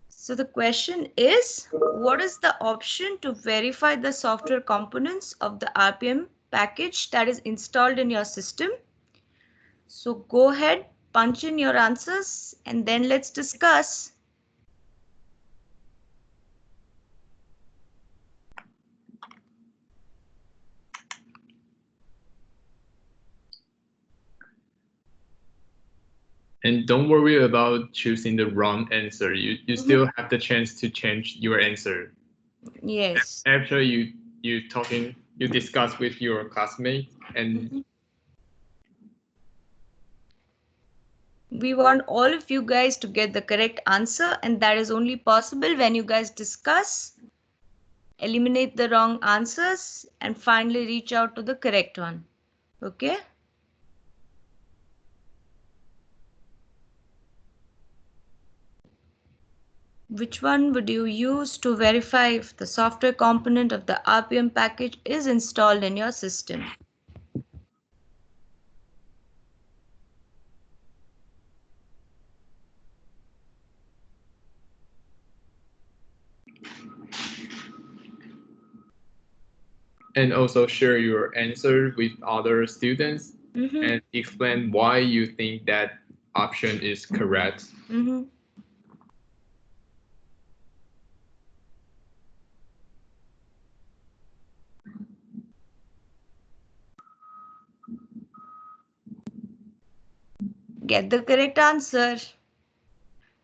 So the question is, what is the option to verify the software components of the RPM package that is installed in your system? So go ahead, punch in your answers, and then let's discuss. And don't worry about choosing the wrong answer. You still have the chance to change your answer. Yes. After you discuss with your classmate, and we want all of you guys to get the correct answer, and that is only possible when you guys discuss, eliminate the wrong answers, and finally reach out to the correct one. Okay. Which one would you use to verify if the software component of the RPM package is installed in your system? and also share your answer with other students and explain why you think that option is correct. Get the correct answer,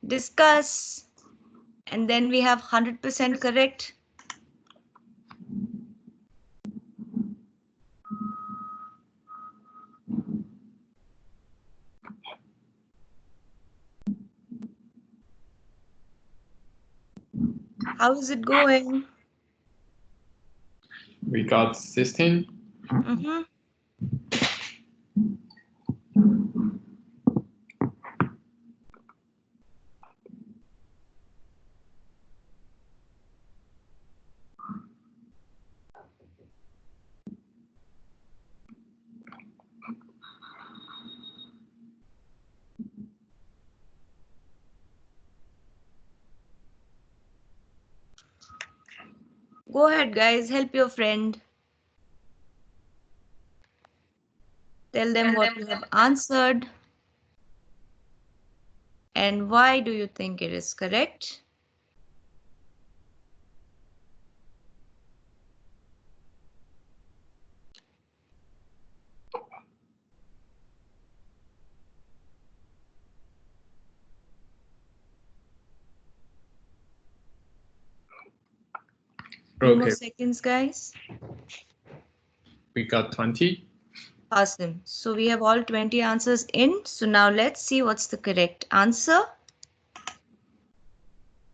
discuss, and then we have 100% correct. How is it going? We got 16. Go ahead, guys, help your friend. Tell them what you have answered. And why do you think it is correct? Few more seconds, guys. We got 20. Awesome. So we have all 20 answers in. So now let's see what's the correct answer.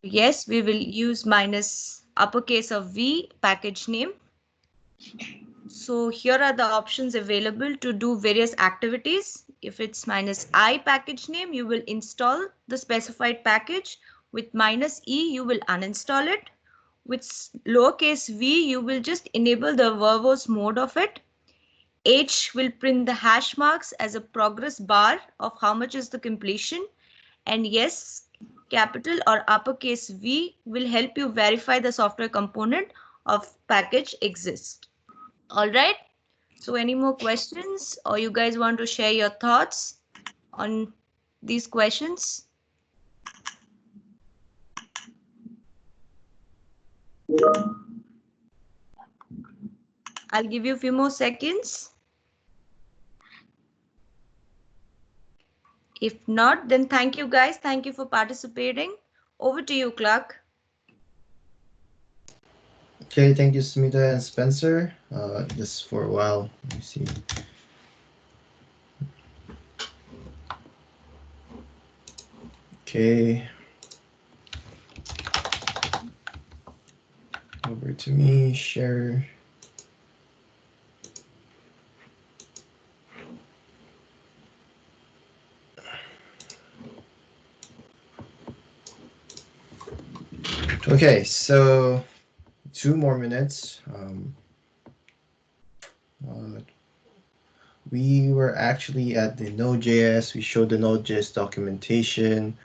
Yes, we will use minus uppercase of V package name. So here are the options available to do various activities. If it's -i package name, you will install the specified package. With -e, you will uninstall it. With lowercase v, you will just enable the verbose mode of it. H will print the hash marks as a progress bar of how much is the completion. And yes, capital or uppercase V will help you verify the software component of package exists. All right. So any more questions, or you guys want to share your thoughts on these questions? I'll give you a few more seconds. If not, then thank you guys. Thank you for participating. Over to you, Clark. Okay, thank you, Smita and Spencer. Just for a while, let me see. Okay. Over to me, share. Okay, so 2 more minutes. We were actually at the Node.js. We showed the Nodejs documentation.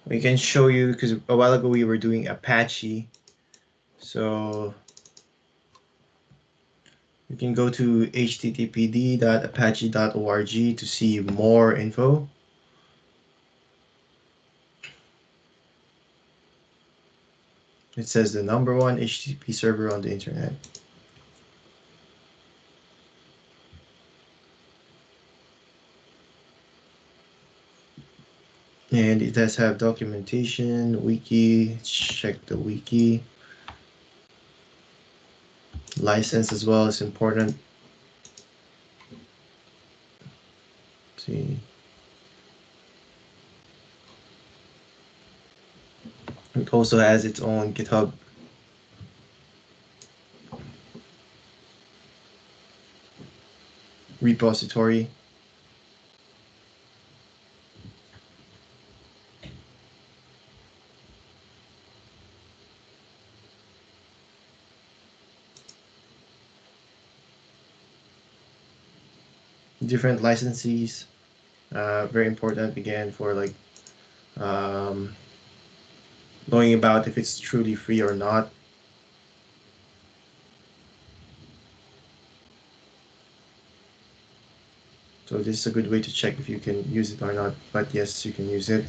We can show you, because a while ago we were doing Apache. So you can go to httpd.apache.org to see more info. It says the #1 HTTP server on the internet. And it does have documentation, wiki, check the wiki. License as well is important. Let's see. It also has its own GitHub. Repository. Different licenses, very important again for like knowing about if it's truly free or not. So this is a good way to check if you can use it or not, but yes, you can use it.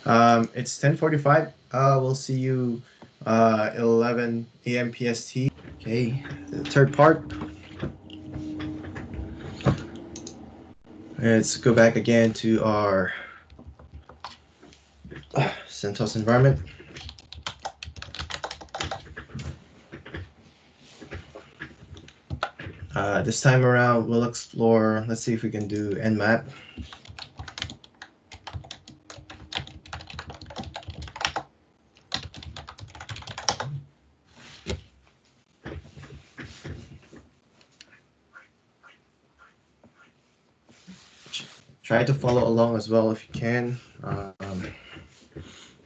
It's 10:45. We'll see you 11 a.m. PST. Okay, the third part. Let's go back again to our CentOS environment. This time around, we'll explore, let's see if we can do Nmap. Try to follow along as well if you can.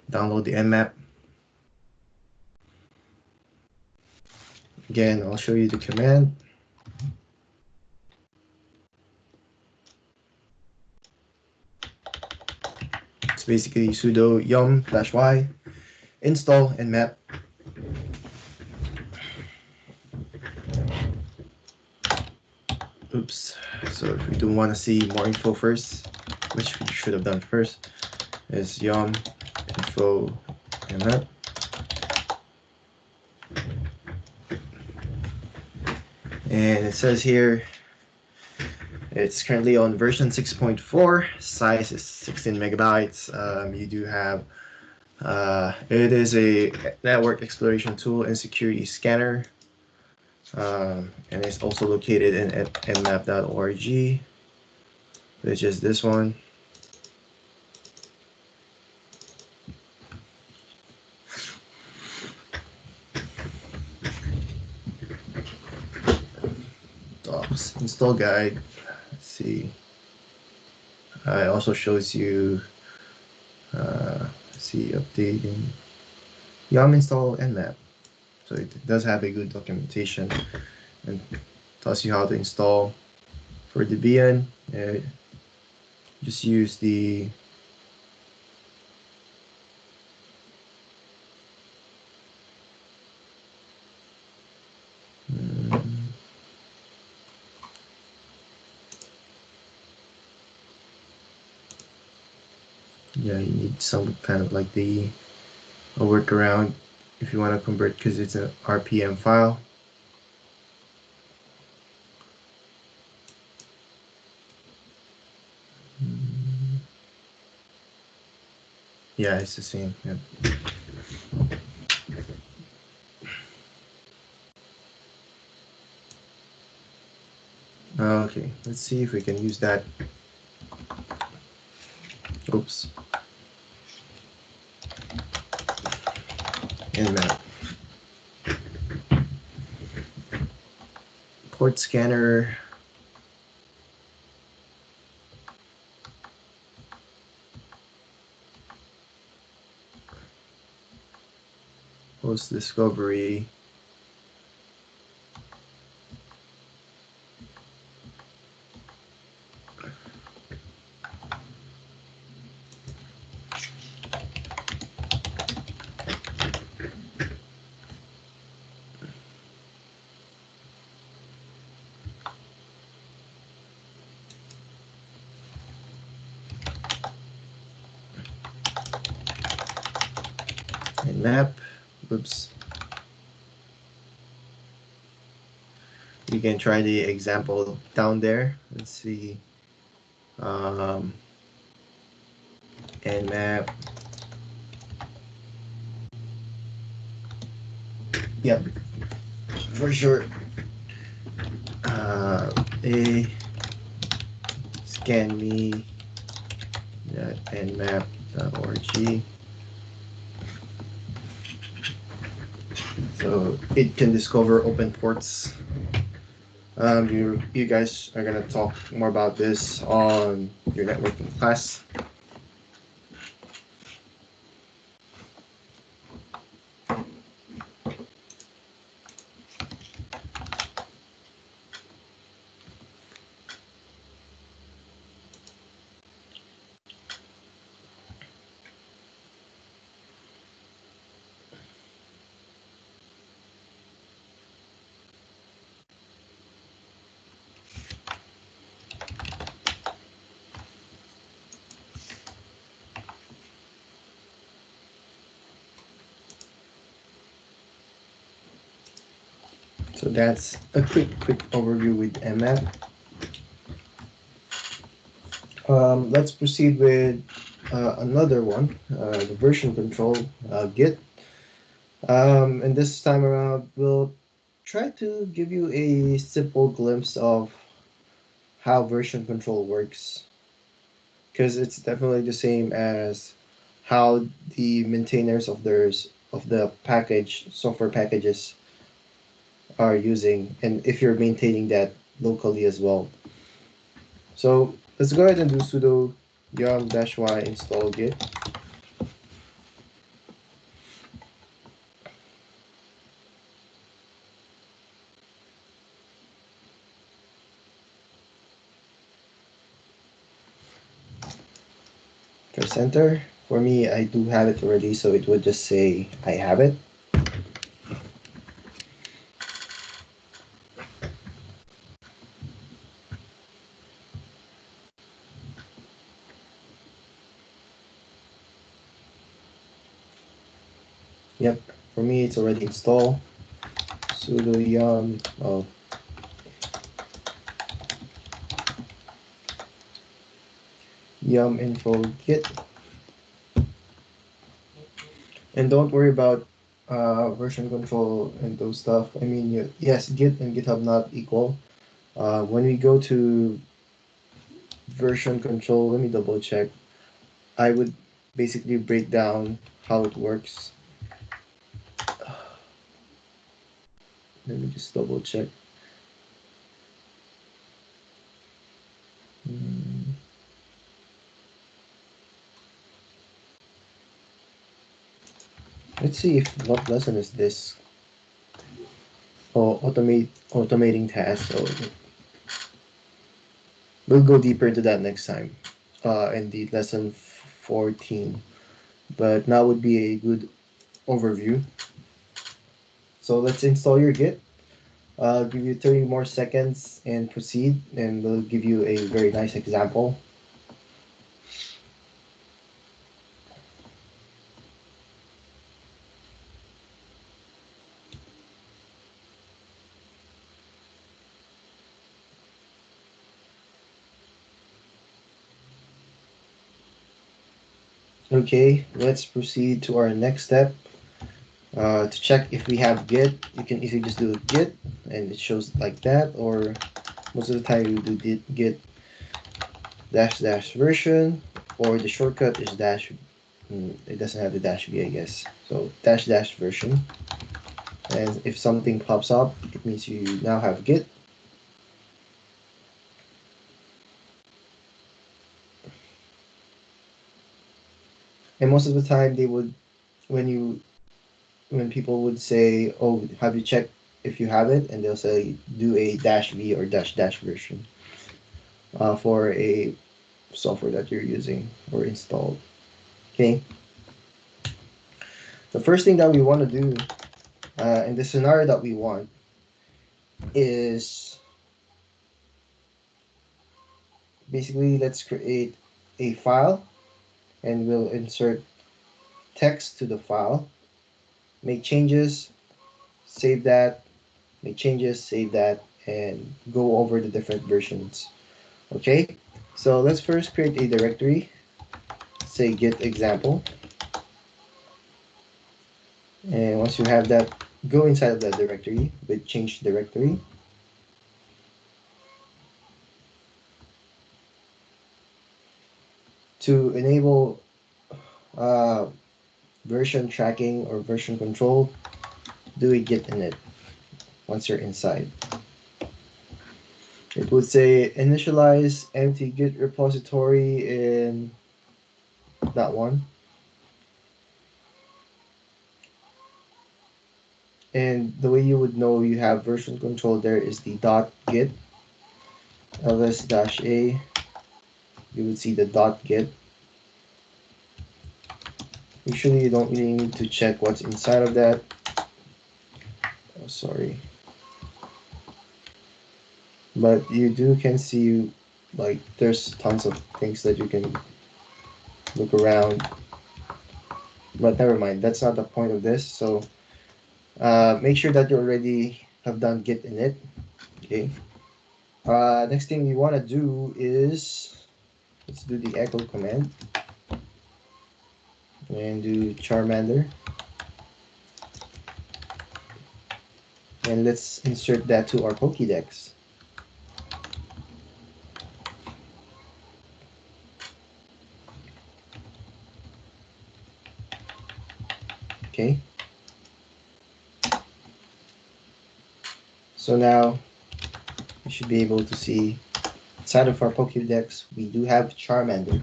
Download the Nmap. Again, I'll show you the command. It's basically sudo yum-y install nmap. Oops. So if we do want to see more info first, which we should have done first, is yum info nmap. And it says here it's currently on version 6.4. Size is 16 megabytes. You do have it is a network exploration tool and security scanner. And it's also located in nmap.org, which is this one. install guide. Let's see. It also shows you, let's see, updating Yam install Nmap. So it does have a good documentation and tells you how to install. For Debian, just use the yeah, you need some kind of like a workaround if you want to convert, because it's an RPM file. Yeah, it's the same. Yeah. Okay, let's see if we can use that. Oops. Nmap. Port scanner. Post discovery. Nmap. Oops. You can try the example down there. Let's see. Nmap. Yep, for sure. A scan me nmap.org. So it can discover open ports. You guys are gonna talk more about this on your networking class. So that's a quick overview with Nmap. Let's proceed with another one, the version control, Git. And this time around, we'll try to give you a simple glimpse of how version control works, because it's definitely the same as how the maintainers of the package software packages are using, and if you're maintaining that locally as well. So let's go ahead and do sudo yum-y install git. Press enter. For me, I do have it already, so it would just say I have it. Yep, for me it's already installed. Sudo yum info git. And don't worry about version control and those stuff. I mean, yes, Git and GitHub not equal. When we go to version control, let me double check. I would basically break down how it works. Let me just double check. Let's see if what lesson is this. Oh, automating tasks. So we'll go deeper into that next time, in the lesson 14. But now would be a good overview. So let's install your Git. I'll give you 30 more seconds and proceed, and we'll give you a very nice example. Okay, let's proceed to our next step. To check if we have Git, you can easily just do Git, and it shows like that, or most of the time you do Git dash dash version, or the shortcut is dash. It doesn't have the dash v, I guess. So dash dash version, and if something pops up, it means you now have Git. And most of the time, they would, when you when people would say, "Oh, have you checked if you have it?" and they'll say, "Do a dash v or dash dash version for a software that you're using or installed." Okay. The first thing that we want to do in the scenario that we want is basically let's create a file, and we'll insert text to the file, make changes, save that, make changes, save that, and go over the different versions. Okay, so let's first create a directory, say git example, and once you have that, go inside of that directory with change directory. To enable uh, version tracking or version control, do a git init once you're inside. It would say initialize empty Git repository in that one. And the way you would know you have version control there is the .git ls-a. You would see the .git. Usually you don't really need to check what's inside of that. Oh, sorry. But you can see like there's tons of things that you can look around. But never mind, that's not the point of this. So make sure that you already have done git init. Okay. Next thing we want to do is let's do the echo command and do Charmander, and let's insert that to our Pokédex. Okay. So now you should be able to see inside of our Pokédex we do have Charmander.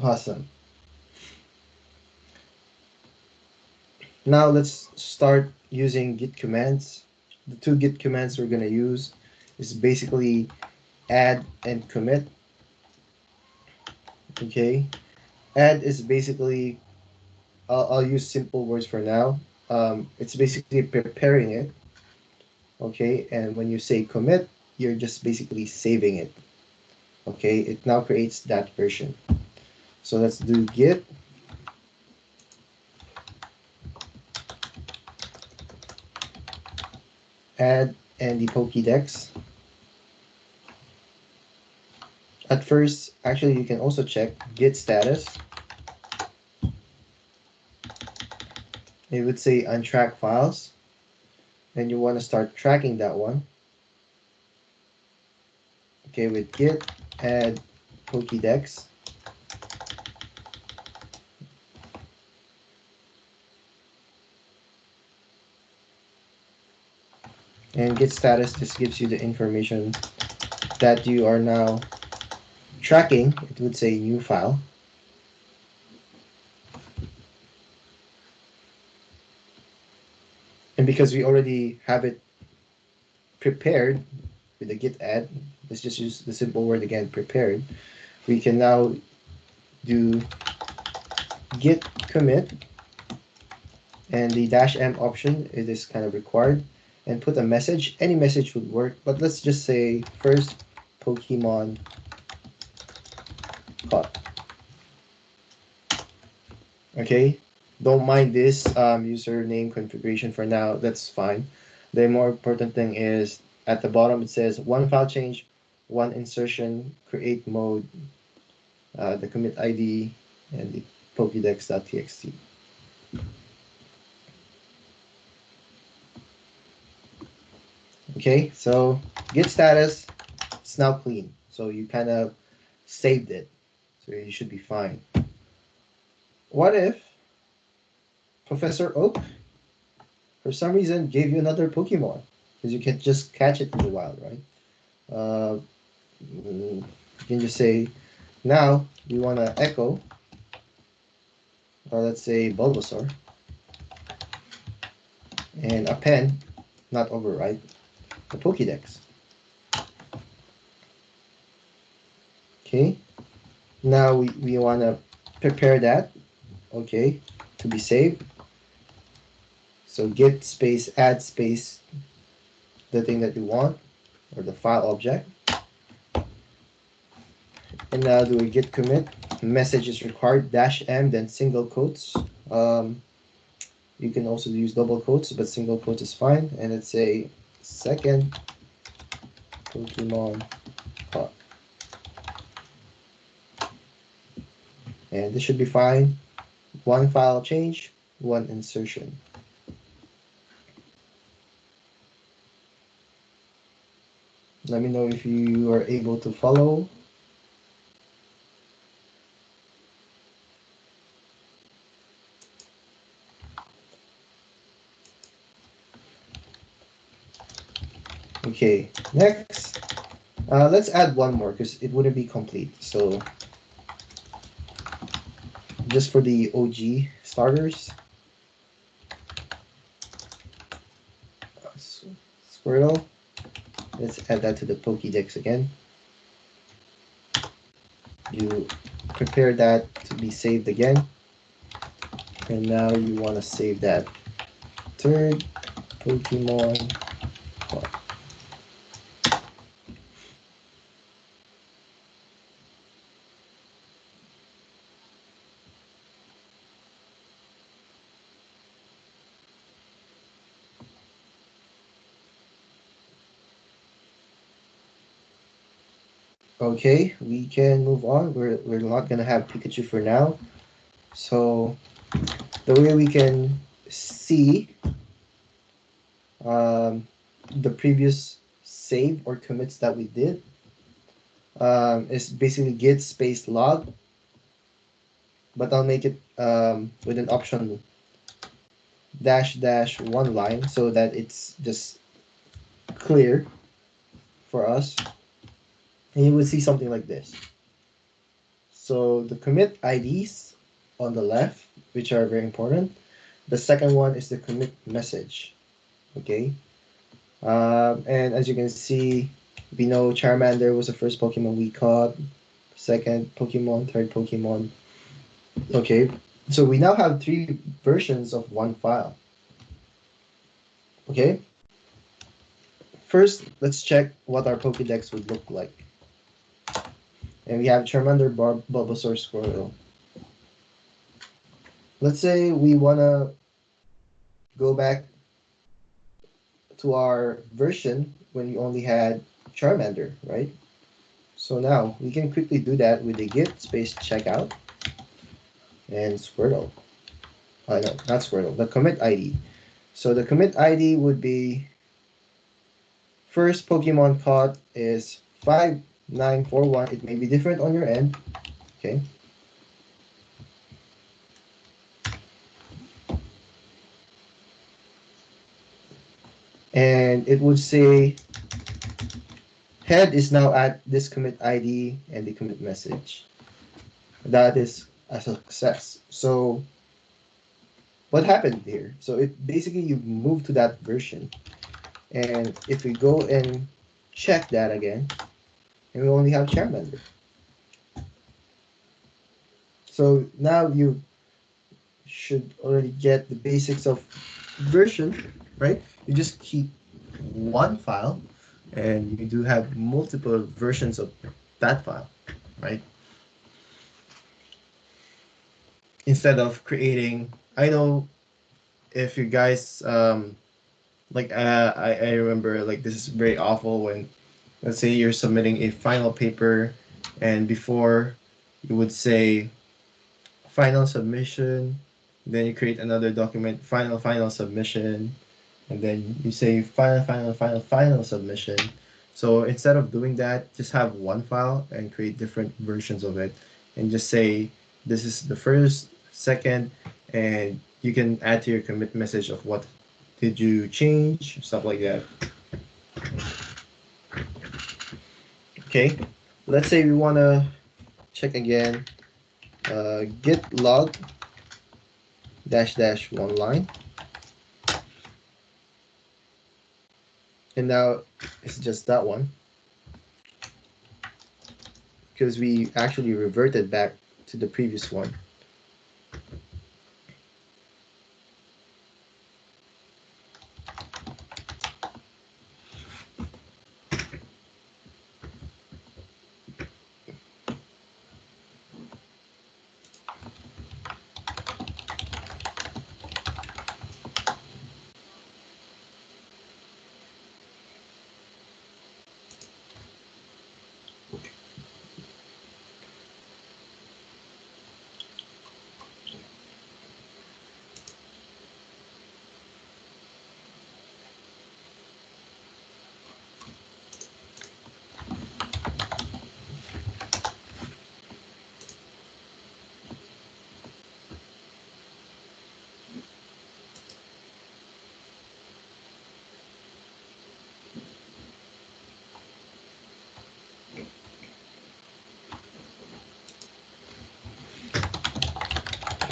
Awesome. Now let's start using Git commands. The two Git commands we're going to use is basically add and commit. Okay. Add is basically, I'll use simple words for now. It's basically preparing it. Okay. And when you say commit, you're just basically saving it. Okay. It now creates that version. So let's do git add and the Pokédex. At first, actually, you can also check git status. It would say untracked files, and you want to start tracking that one. Okay, with git add Pokédex. And git status just gives you the information that you are now tracking, it would say new file. And because we already have it prepared with the git add, let's just use the simple word again, prepared. We can now do git commit, and the -m option, it is kind of required, and put a message. Any message would work, but let's just say first Pokemon caught. Okay, don't mind this username configuration for now, that's fine. The more important thing is at the bottom it says one file change, one insertion, create mode, the commit ID, and the pokédex.txt. Okay, so git status, it's now clean. So you kind of saved it. So you should be fine. What if Professor Oak, for some reason, gave you another Pokemon? Because you can just catch it in the wild, right? You can just say, now we want to echo, or let's say Bulbasaur, and append, not overwrite, the Pokédex. Okay, now we want to prepare that, okay, to be saved. So git space add space the thing that you want, or the file object. And now do a git commit. Message is required, -m, then single quotes. You can also use double quotes, but single quotes is fine. And let's say second Pokemon caught. And this should be fine. One file change, one insertion. Let me know if you are able to follow. Okay, next, let's add one more because it wouldn't be complete. So just for the OG starters, Squirtle, let's add that to the Pokédex again. You prepare that to be saved again. And now you want to save that third Pokemon card. Okay, we can move on. We're not gonna have Pikachu for now. So the way we can see the previous save or commits that we did is basically git space log, but I'll make it with an option --one line so that it's just clear for us. And you will see something like this. So the commit IDs on the left, which are very important. The second one is the commit message. Okay. And as you can see, we know Charmander was the first Pokemon we caught, second Pokemon, third Pokemon. Okay, so we now have 3 versions of one file. Okay, first let's check what our Pokédex would look like. And we have Charmander, Bulbasaur, Squirtle. Let's say we want to go back to our version when we only had Charmander, right? So now we can quickly do that with the git space checkout and Squirtle. No, not Squirtle, the commit ID. So the commit ID would be first Pokemon caught is 5941. It may be different on your end. Okay. And it would say head is now at this commit ID and the commit message. That is a success. So what happened here? So it basically you move to that version. And if we go and check that again, and we only have Charmander. So now you should already get the basics of version, right? You just keep one file and you do have multiple versions of that file, right? Instead of creating, I know if you guys like I remember like this is very awful when let's say you're submitting a final paper and before you would say final submission, then you create another document, final submission, and then you say final submission. So instead of doing that, just have one file and create different versions of it, and just say this is the first, second, and you can add to your commit message of what did you change, stuff like that. Okay, let's say we want to check again, git log dash dash one line. And now it's just that one because we actually reverted back to the previous one.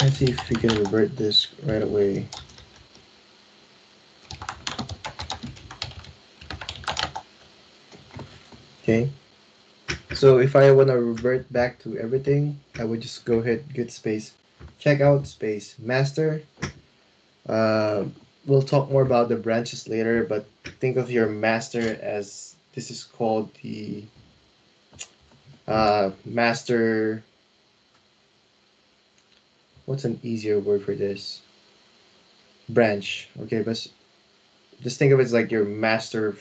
Let's see if we can revert this right away. Okay. So if I want to revert back to everything, I would just go ahead, git space checkout space master. We'll talk more about the branches later, but think of your master as this is called the master. What's an easier word for this? Branch. Okay, but just think of it as like your master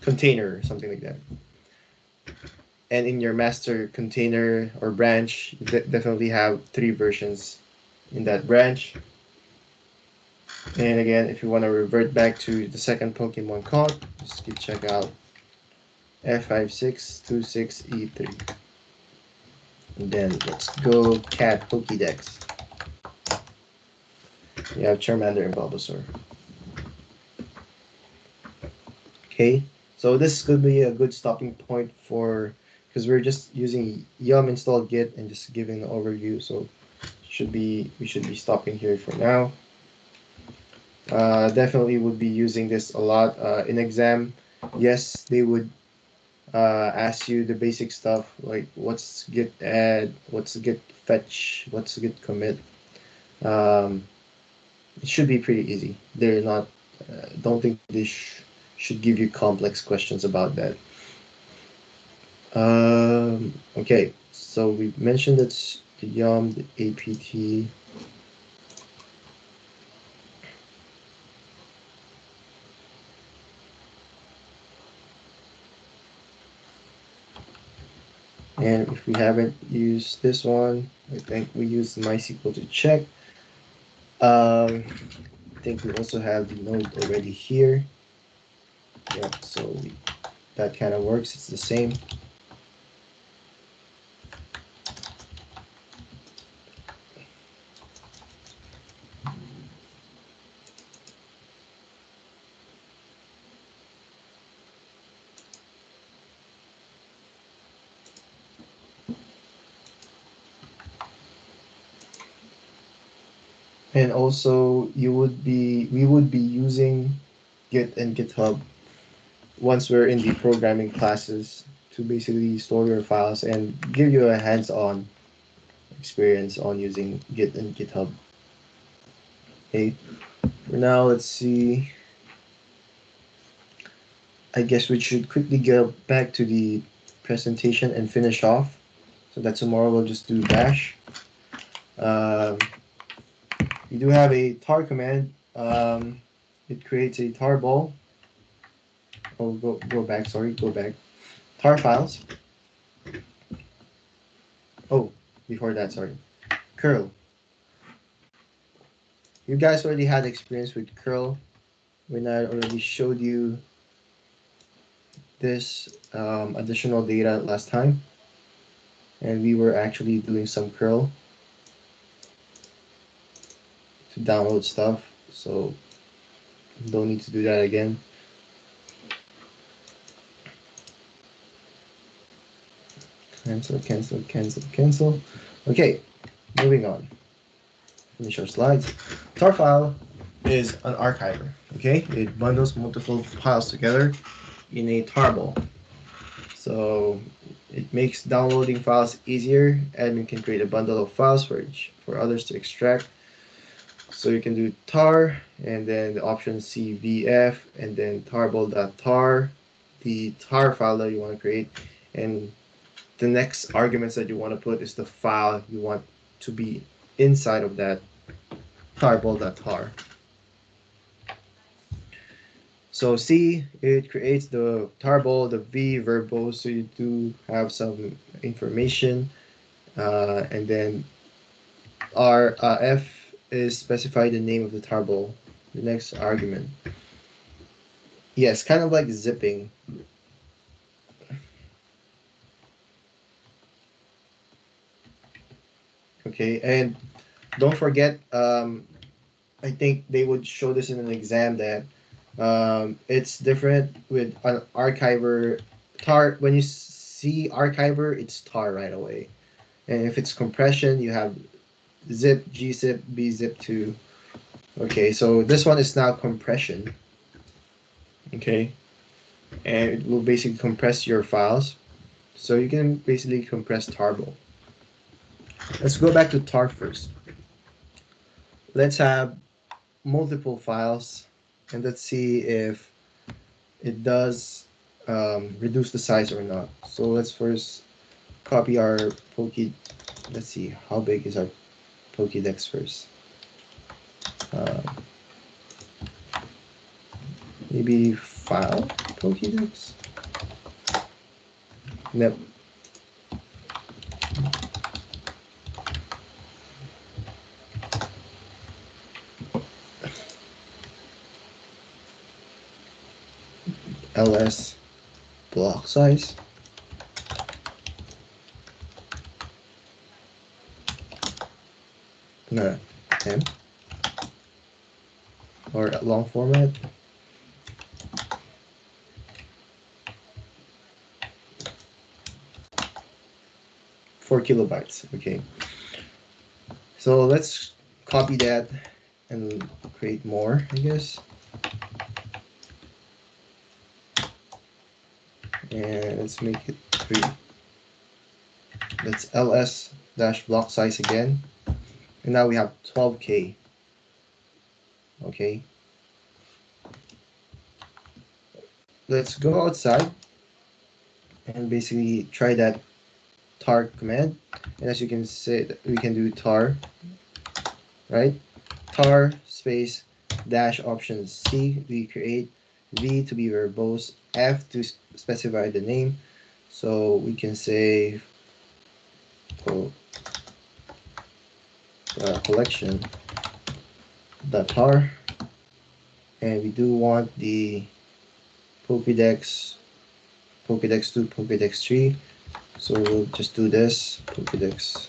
container or something like that. And in your master container or branch, you definitely have 3 versions in that branch. And again, if you want to revert back to the second Pokemon call, just git checkout F5626E3. And then let's go cat Pokédex. You have Charmander and Bulbasaur. Okay, so this is going to be a good stopping point for, because we're just using yum install git and just giving an overview, so we should be stopping here for now. Definitely would be using this a lot in exam. Yes, they would ask you the basic stuff like what's git add, what's git fetch, what's git commit. It should be pretty easy. They're not. Don't think they should give you complex questions about that. Okay, so we mentioned it's the yum, the apt. And if we haven't used this one, I think we use MySQL to check. I think we also have the node already here. Yeah, so that kind of works. It's the same. And also we would be using Git and GitHub once we're in the programming classes to basically store your files and give you a hands-on experience on using Git and GitHub. Okay, for now, let's see. I guess we should quickly go back to the presentation and finish off. So that tomorrow we'll just do bash. Um, we do have a tar command. It creates a tar ball. Oh, go back. Sorry, go back. Tar files. Oh, before that, sorry. Curl. You guys already had experience with curl when I already showed you this additional data last time, and we were actually doing some curl to download stuff, so don't need to do that again. Cancel, cancel, cancel, cancel. Okay, moving on. Finish our slides. Tar file is an archiver. Okay, it bundles multiple files together in a tarball. So it makes downloading files easier. Admin can create a bundle of files for others to extract. So you can do tar and then the option cvf and then tarball.tar, the tar file that you want to create, and the next arguments that you want to put is the file you want to be inside of that tarball.tar. So C, it creates the tarball, the V verbose, so you do have some information, and then F is specify the name of the tarball, the next argument. Yes, kind of like zipping. Okay, and don't forget, I think they would show this in an exam that it's different with an archiver. Tar, when you see archiver, it's tar right away. And if it's compression, you have zip, gzip, bzip2. Okay, so this one is now compression. Okay, and it will basically compress your files. So you can basically compress tarball. Let's go back to tar first. Let's have multiple files and let's see if it does reduce the size or not. So let's first copy our let's see, how big is our Pokédex first? Uh, maybe file Pokédex? Nope. ls block size. No, M. Or long format. Four kilobytes. Okay. So let's copy that and create more, I guess. And let's make it 3. Let's ls dash block size again. And now we have 12K. Okay. Let's go outside and basically try that tar command. And as you can see, we can do tar, right? Tar space dash option C, we create V to be verbose, F to specify the name. So we can say collection tar, and we do want the Pokédex 2, Pokédex 3. So we'll just do this, Pokédex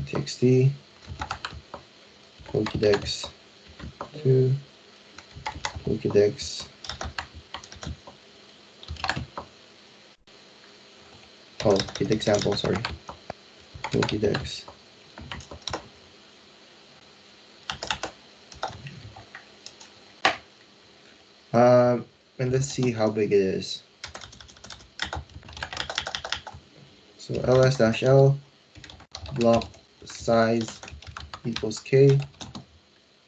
txt, Pokédex 2, Pokédex. Oh, Git example, sorry. Pokédex And let's see how big it is. So ls-l block size equals k,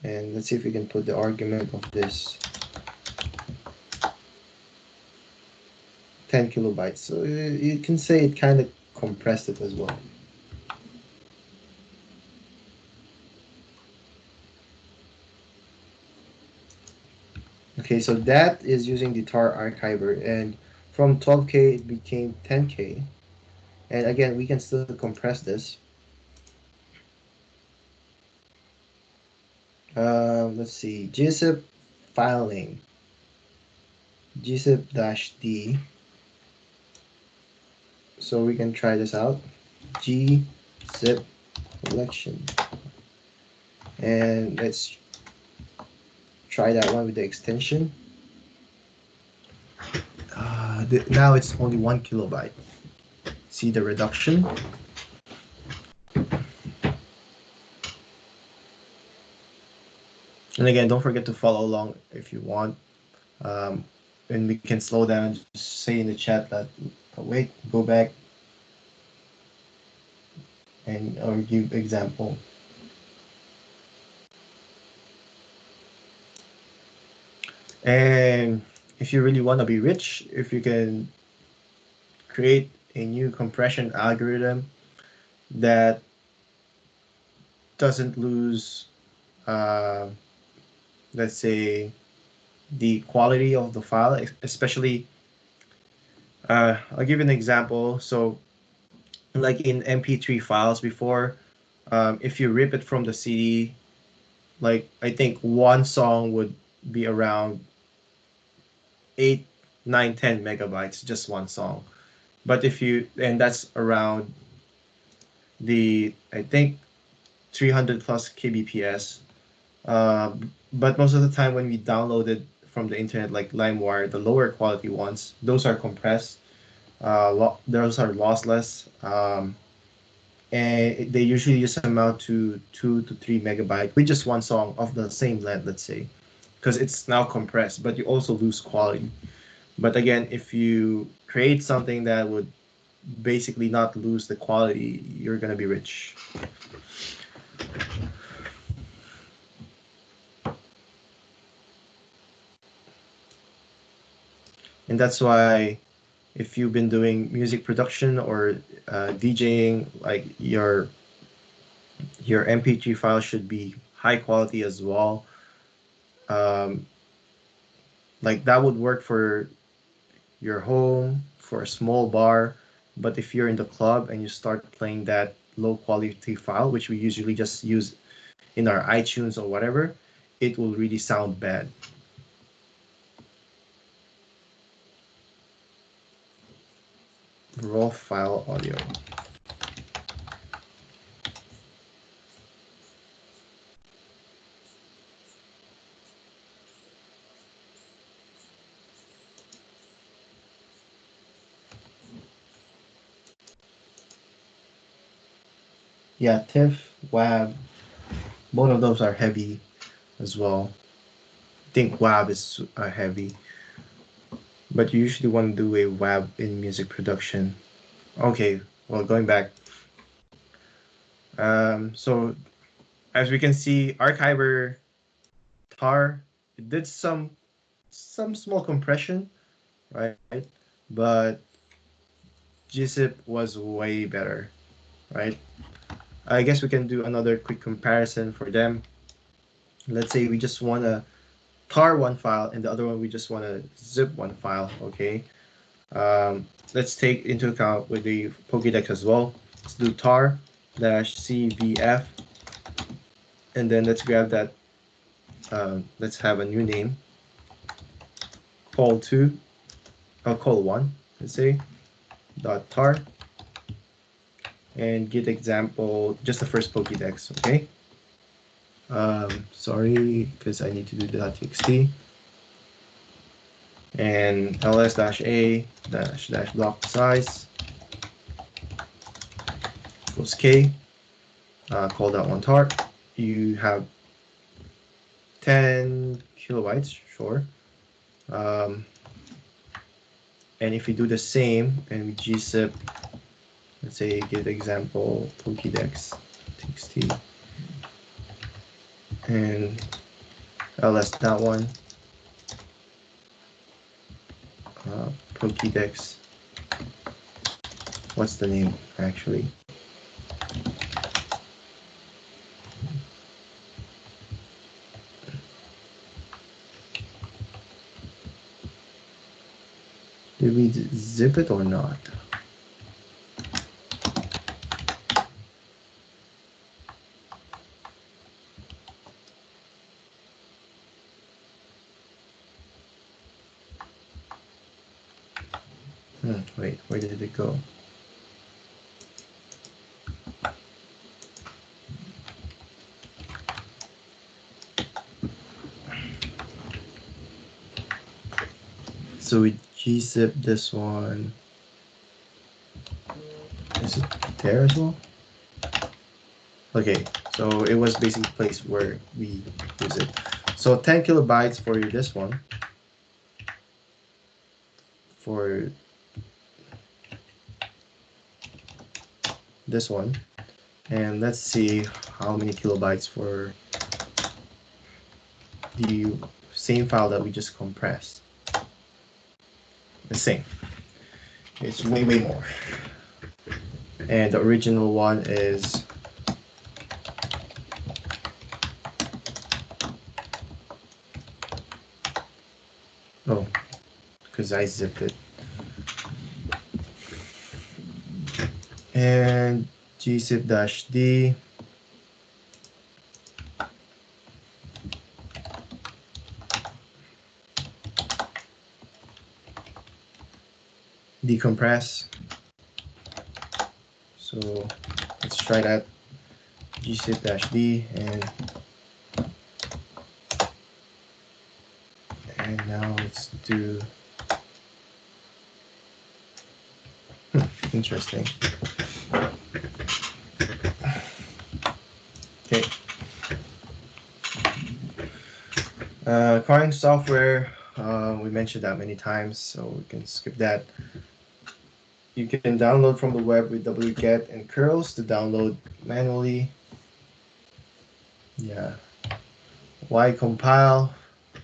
and let's see if we can put the argument of this 10 kilobytes. So you can say it kind of compressed it as well. Okay, so that is using the tar archiver, and from 12K it became 10K. And again, we can still compress this. Let's see, gzip file name, gzip-d. So we can try this out. Gzip collection. And let's try that one with the extension. Now it's only 1 kilobyte. See the reduction? And again, don't forget to follow along if you want. And we can slow down, just say in the chat that, wait, go back, and or give example. And if you really want to be rich, if you can create a new compression algorithm that doesn't lose, let's say, the quality of the file, especially, I'll give an example. So like in MP3 files before, if you rip it from the CD, like I think one song would be around 8, 9, 10 megabytes, just one song. But if you, and that's around the, I think 300 plus kbps. But most of the time when we download it from the internet, like LimeWire, the lower quality ones, those are compressed. Those are lossless. And they usually just amount to 2 to 3 megabyte with just one song of the same length, let's say, because it's now compressed, but you also lose quality. But again, if you create something that would basically not lose the quality, you're going to be rich. And that's why if you've been doing music production or DJing, like your MP3 file should be high quality as well. Like that would work for your home, for a small bar. But if you're in the club and you start playing that low quality file, which we usually just use in our iTunes or whatever, it will really sound bad. Raw file audio. Yeah, TIFF, WAV, both of those are heavy as well. I think WAV is heavy, but you usually want to do a WAV in music production. Okay, well, going back. So as we can see, Archiver tar, it did some small compression, right? But gzip was way better, right? I guess we can do another quick comparison for them. Let's say we just want to tar one file and the other one we just want to zip one file, okay? Let's take into account with the Pokédex as well. Let's do tar -cvf, and then let's grab that. Let's have a new name. Call2, call1, let's say, .tar, and git example, just the first Pokédex, okay? Sorry, because I need to do the .txt. And ls-a -block size equals k. Call that one tar. You have 10 kilobytes, sure. And if we do the same and we gzip, let's say give example pokédex txt and ls that one, pokédex, what's the name actually? Did we zip it or not? Wait, where did it go? So we gzip this one. Is it there as well? Okay, so it was basically place where we use it. So 10 kilobytes for this one. For this one. And let's see how many kilobytes for the same file that we just compressed. The same. It's way more. And the original one is because I zipped it. And gzip-d decompress. So let's try that. Gzip-d and now let's do interesting. Okay. Current software, we mentioned that many times, so we can skip that. You can download from the web with Wget and Curls to download manually. Yeah. Why compile?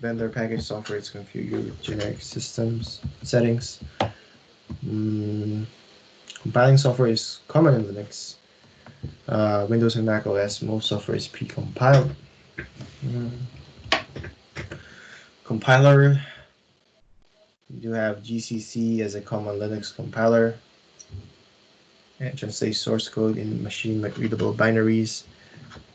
Vendor package software is configured with generic systems settings. Compiling software is common in Linux. Windows and Mac OS, most software is pre-compiled. Compiler, you do have GCC as a common Linux compiler. It translates source code in machine-readable binaries.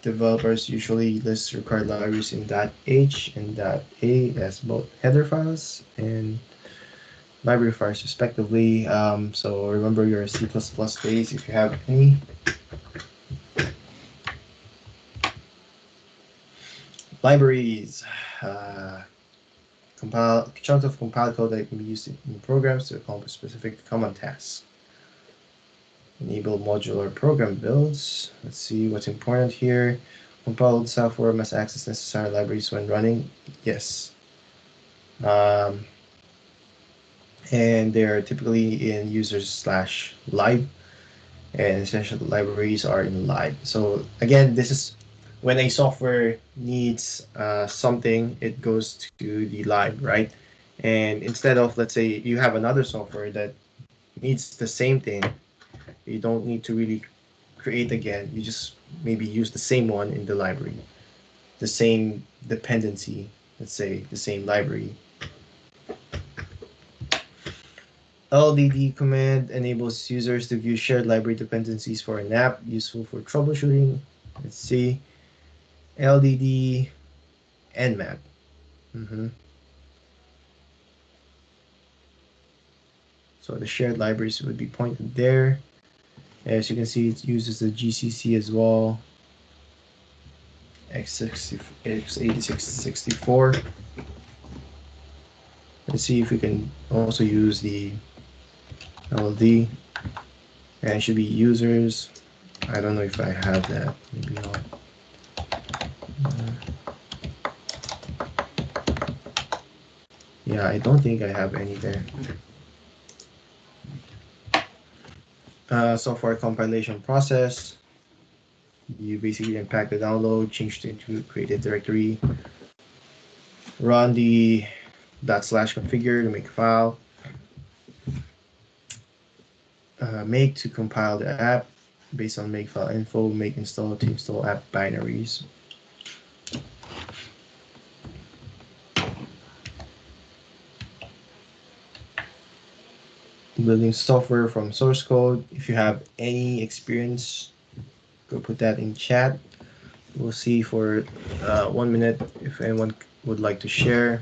Developers usually list required libraries in .h and .a as both header files and library files respectively. So remember your C++ days if you have any. Libraries. Chunks of compiled code that can be used in programs to accomplish specific common tasks. Enable modular program builds. Let's see what's important here. Compiled software must access necessary libraries when running. Yes. And they're typically in users/lib, and essential libraries are in lib. So again, this is when a software needs something, it goes to the lib, right? And instead of, let's say, you have another software that needs the same thing, you don't need to really create again. You just maybe use the same one in the library, the same dependency, let's say, the same library. LDD command enables users to view shared library dependencies for an app, useful for troubleshooting. Let's see. LDD Nmap. So the shared libraries would be pointed there. As you can see, it uses the GCC as well. x86-64. Let's see if we can also use the LD. And it should be users. I don't know if I have that. Maybe not. Yeah, I don't think I have any there. software compilation process. You basically unpack the download, change it into created directory, run the /configure to make a file, make to compile the app based on make file info, make install to install app binaries. Building software from source code. If you have any experience, go put that in chat. We'll see for 1 minute if anyone would like to share.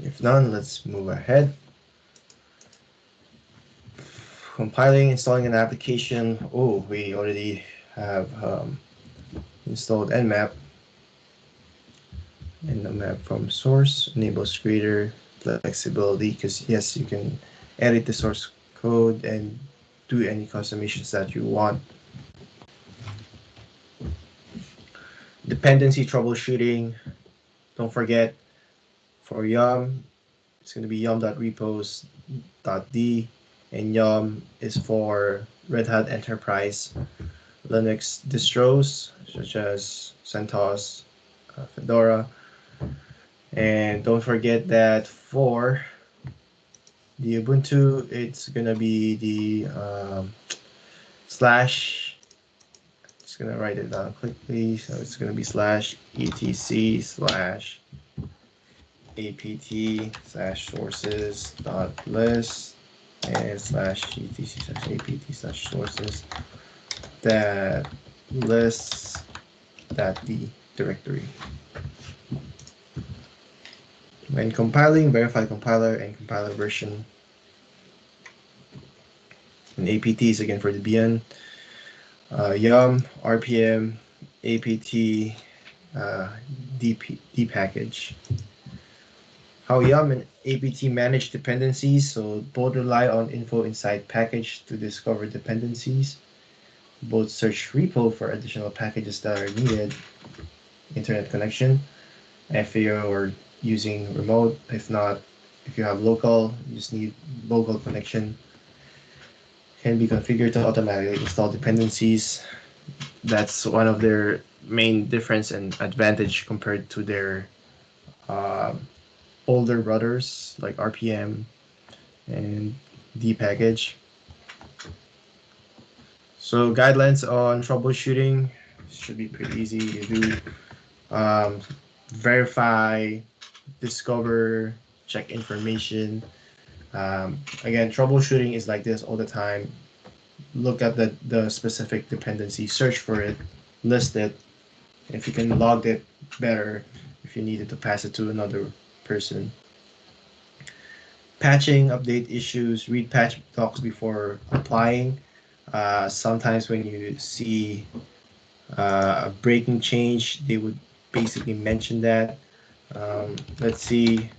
If none, let's move ahead. Compiling, installing an application. Oh, we already have installed Nmap. Nmap from source enables greater flexibility because yes, you can edit the source code and do any customizations that you want. Dependency troubleshooting. Don't forget for Yam, it's going to be yum.repos.d, and Yum is for Red Hat Enterprise Linux distros such as CentOS, Fedora. And don't forget that for the Ubuntu, it's gonna be the slash. Just gonna write it down quickly. So it's gonna be /etc/apt/sources.list and /etc/apt/sources that lists that the directory. When compiling, verify compiler and compiler version. And apt is again for Debian. Yum, RPM, apt, dpackage. How Yum and apt manage dependencies. So both rely on info inside package to discover dependencies. Both search repo for additional packages that are needed. Internet connection, FAO or using remote. If not, if you have local, you just need local connection. Can be configured to automatically install dependencies. That's one of their main difference and advantage compared to their uh, older brothers like RPM and dpackage. So guidelines on troubleshooting should be pretty easy. You do verify, discover, check information. Again, troubleshooting is like this all the time. Look at the specific dependency, search for it, list it. If you can log it, better. If you needed to pass it to another person. Patching, update issues, read patch docs before applying. Sometimes when you see a breaking change, they would basically mention that. Let's see.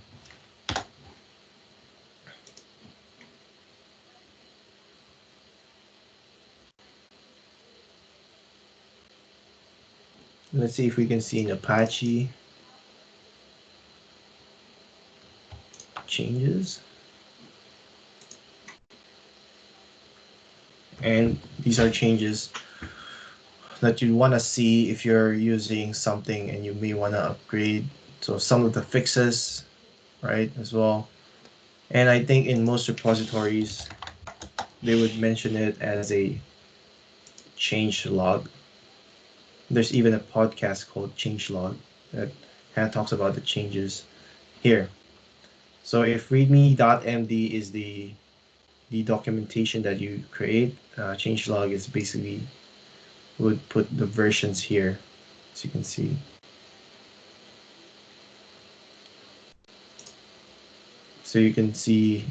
Let's see if we can see in Apache changes. And these are changes that you want to see if you're using something and you may want to upgrade. So some of the fixes, right, as well. And I think in most repositories, they would mention it as a change log. There's even a podcast called Change Log that kind of talks about the changes here. So if readme.md is the documentation that you create, changelog is basically would put the versions here, as you can see. So you can see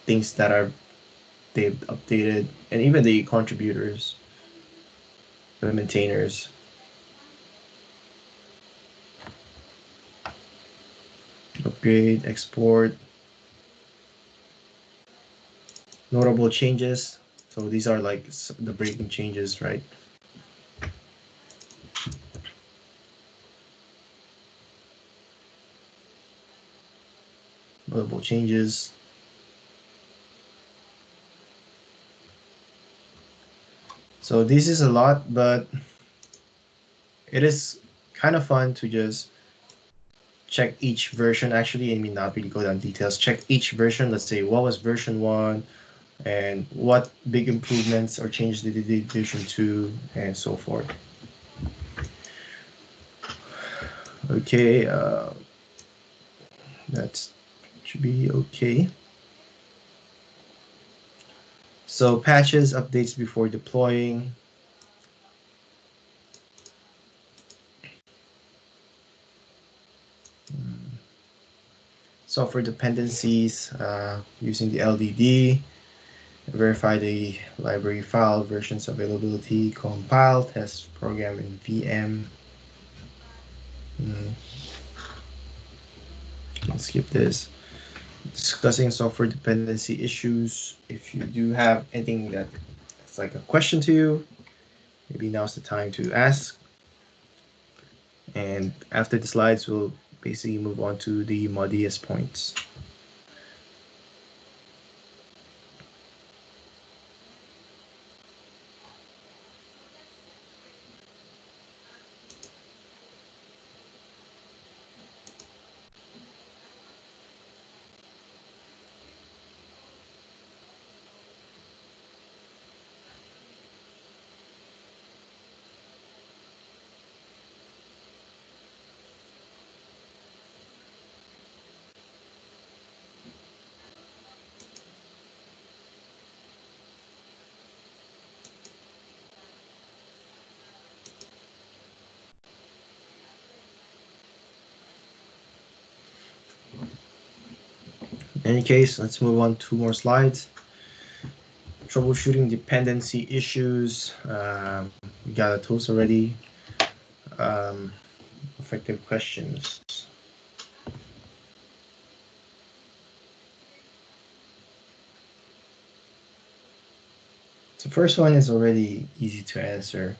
things that are they've updated, and even the contributors, the maintainers. Upgrade, export, notable changes. So these are like the breaking changes, right? Notable changes. So this is a lot, but it is kind of fun to just check each version. Actually, I mean, not really go down details. Check each version. Let's say what was version 1, and what big improvements or changes did they do version 2, and so forth. Okay, that should be okay. So patches, updates before deploying. Software dependencies using the LDD. Verify the library file versions availability. Compile, test program in VM. Let's skip this. Discussing software dependency issues. If you do have anything that's like a question to you, maybe now's the time to ask. And after the slides, we'll basically move on to the muddiest points. In any case, let's move on 2 more slides. Troubleshooting dependency issues. We got a tools already. Effective questions. The first one is already easy to answer.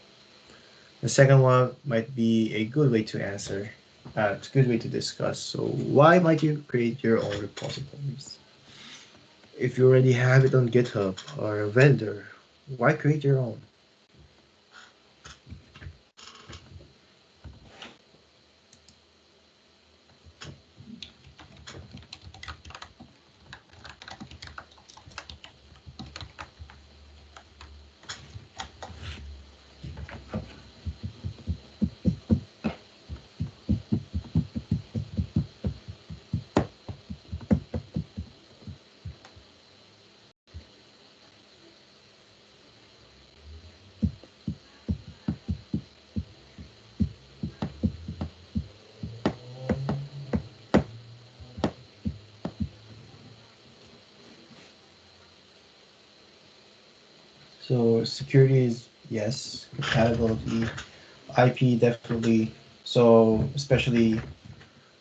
The second one might be a good way to answer. It's a good way to discuss. So why might you create your own repositories? If you already have it on GitHub or a vendor, why create your own? So security is yes, compatibility, IP definitely. So especially,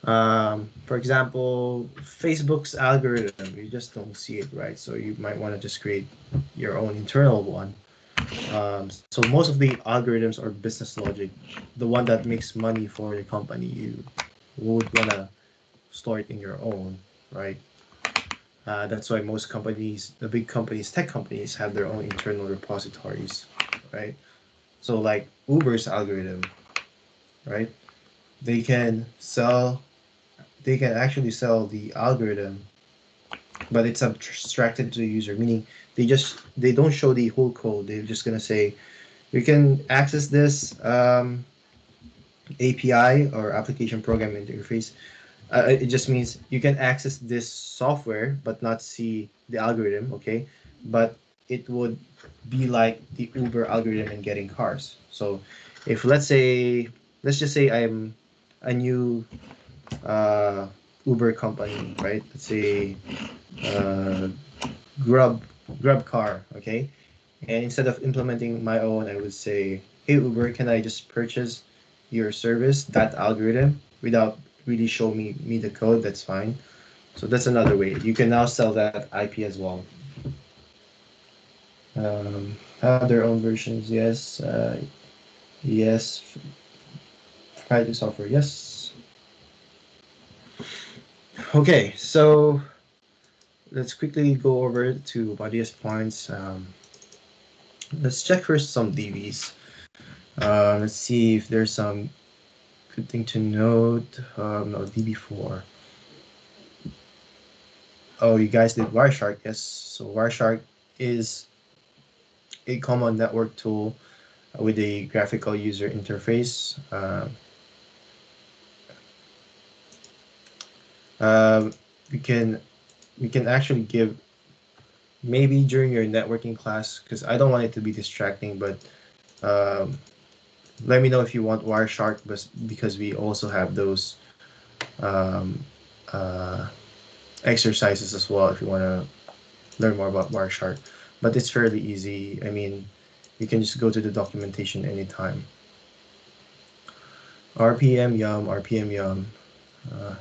for example, Facebook's algorithm, you just don't see it, right? So you might want to just create your own internal one. So most of the algorithms are business logic, the one that makes money for the company. You would wanna store it in your own, right? That's why most companies, the big companies, tech companies, have their own internal repositories, right? So like Uber's algorithm, right? They can sell, they can actually sell the algorithm, but it's abstracted to the user, meaning they don't show the whole code. They're just gonna say you can access this API or application program interface. It just means you can access this software but not see the algorithm, okay? But it would be like the Uber algorithm in getting cars. So if let's just say I'm a new Uber company, right? Let's say uh, Grub grab car, okay? And instead of implementing my own, I would say, hey Uber, can I just purchase your service, that algorithm, without really show me the code? That's fine. So that's another way. You can now sell that IP as well. Have their own versions, yes. Yes. Proprietary software, yes. Okay, so let's quickly go over to Bodia's points. Let's check first some DBs. Let's see if there's some good thing to note. No, DB4. Oh, you guys did Wireshark, yes. So Wireshark is a common network tool with a graphical user interface. Um, we can we can actually give maybe during your networking class, because I don't want it to be distracting, but um, let me know if you want Wireshark, but because we also have those um, uh, exercises as well if you want to learn more about Wireshark. But it's fairly easy. I mean, you can just go to the documentation anytime. RPM yum, RPM yum. Uh,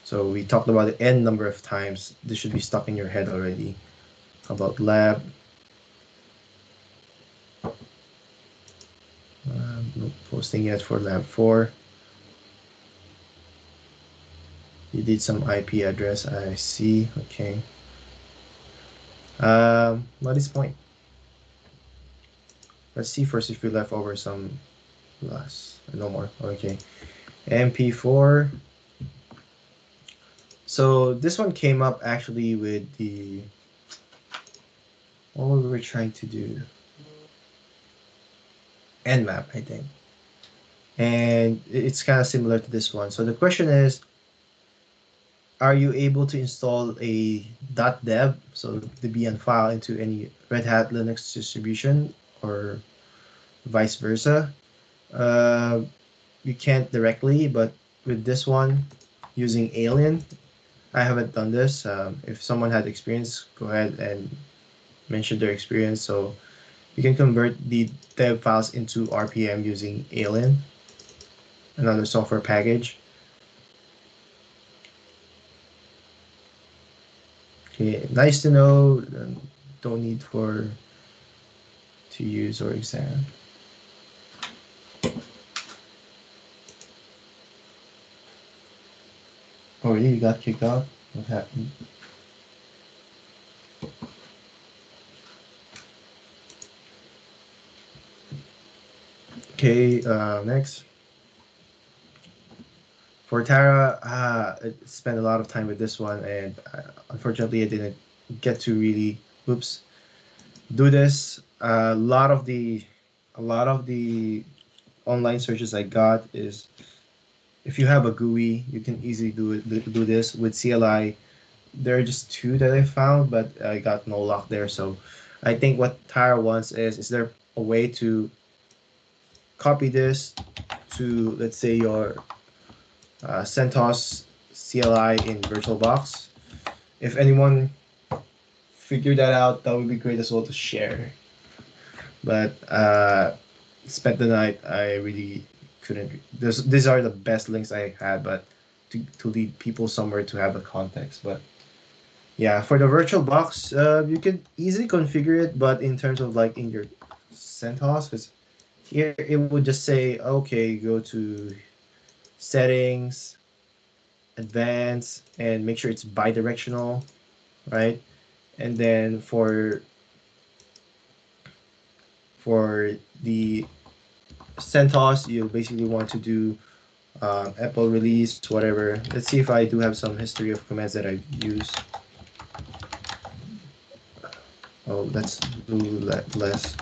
so we talked about it n number of times. This should be stuck in your head already. How about lab? No posting yet for lab 4. You did some IP address, I see. Okay. What is point? Let's see first if we left over some last. No more. Okay. MP4. So this one came up actually with the what we were trying to do. Nmap, I think. And it's kind of similar to this one. So the question is, are you able to install a .dev, so the Debian file, into any Red Hat Linux distribution or vice versa? Uh, you can't directly, but with this one, using Alien, I haven't done this. If someone had experience, go ahead and mention their experience. So you can convert the dev files into RPM using Alien, another software package. Okay, nice to know. Don't need for to use or exam. Oh, really? You got kicked off? What happened? Okay, next. For Tara, I spent a lot of time with this one, and unfortunately, I didn't get to really, oops, do this. A lot of the online searches I got is if you have a GUI, you can easily do this with CLI. There are just two that I found, but I got no luck there. So I think what Tara wants is there a way to copy this to, let's say, your CentOS CLI in VirtualBox? If anyone figured that out, that would be great as well to share. But spent the night, I really couldn't. These are the best links I had, but to lead people somewhere to have a context. But yeah, for the VirtualBox, you can easily configure it, but in terms of like in your CentOS, because here it would just say, okay, go to settings, advanced, and make sure it's bidirectional, right? And then for the CentOS, you basically want to do Apple release, whatever. Let's see if I do have some history of commands that I've used. Oh, let's do less.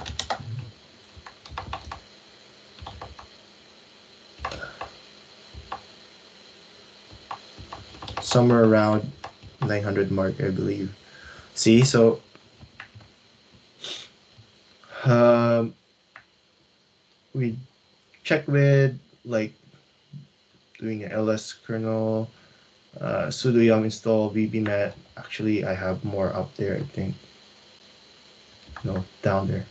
Somewhere around 900 mark, I believe. See, so um, we check with like doing an ls kernel, sudo yum install vbmet. Actually, I have more up there, I think. No, down there.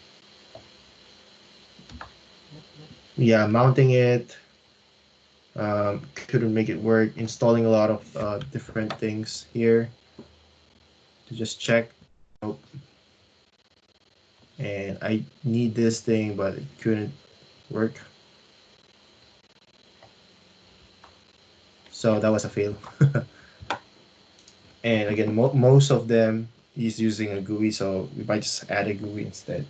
Yeah, mounting it. Couldn't make it work. Installing a lot of different things here to just check. Nope. And I need this thing, but it couldn't work. So that was a fail. And again, most of them is using a GUI, so we might just add a GUI instead.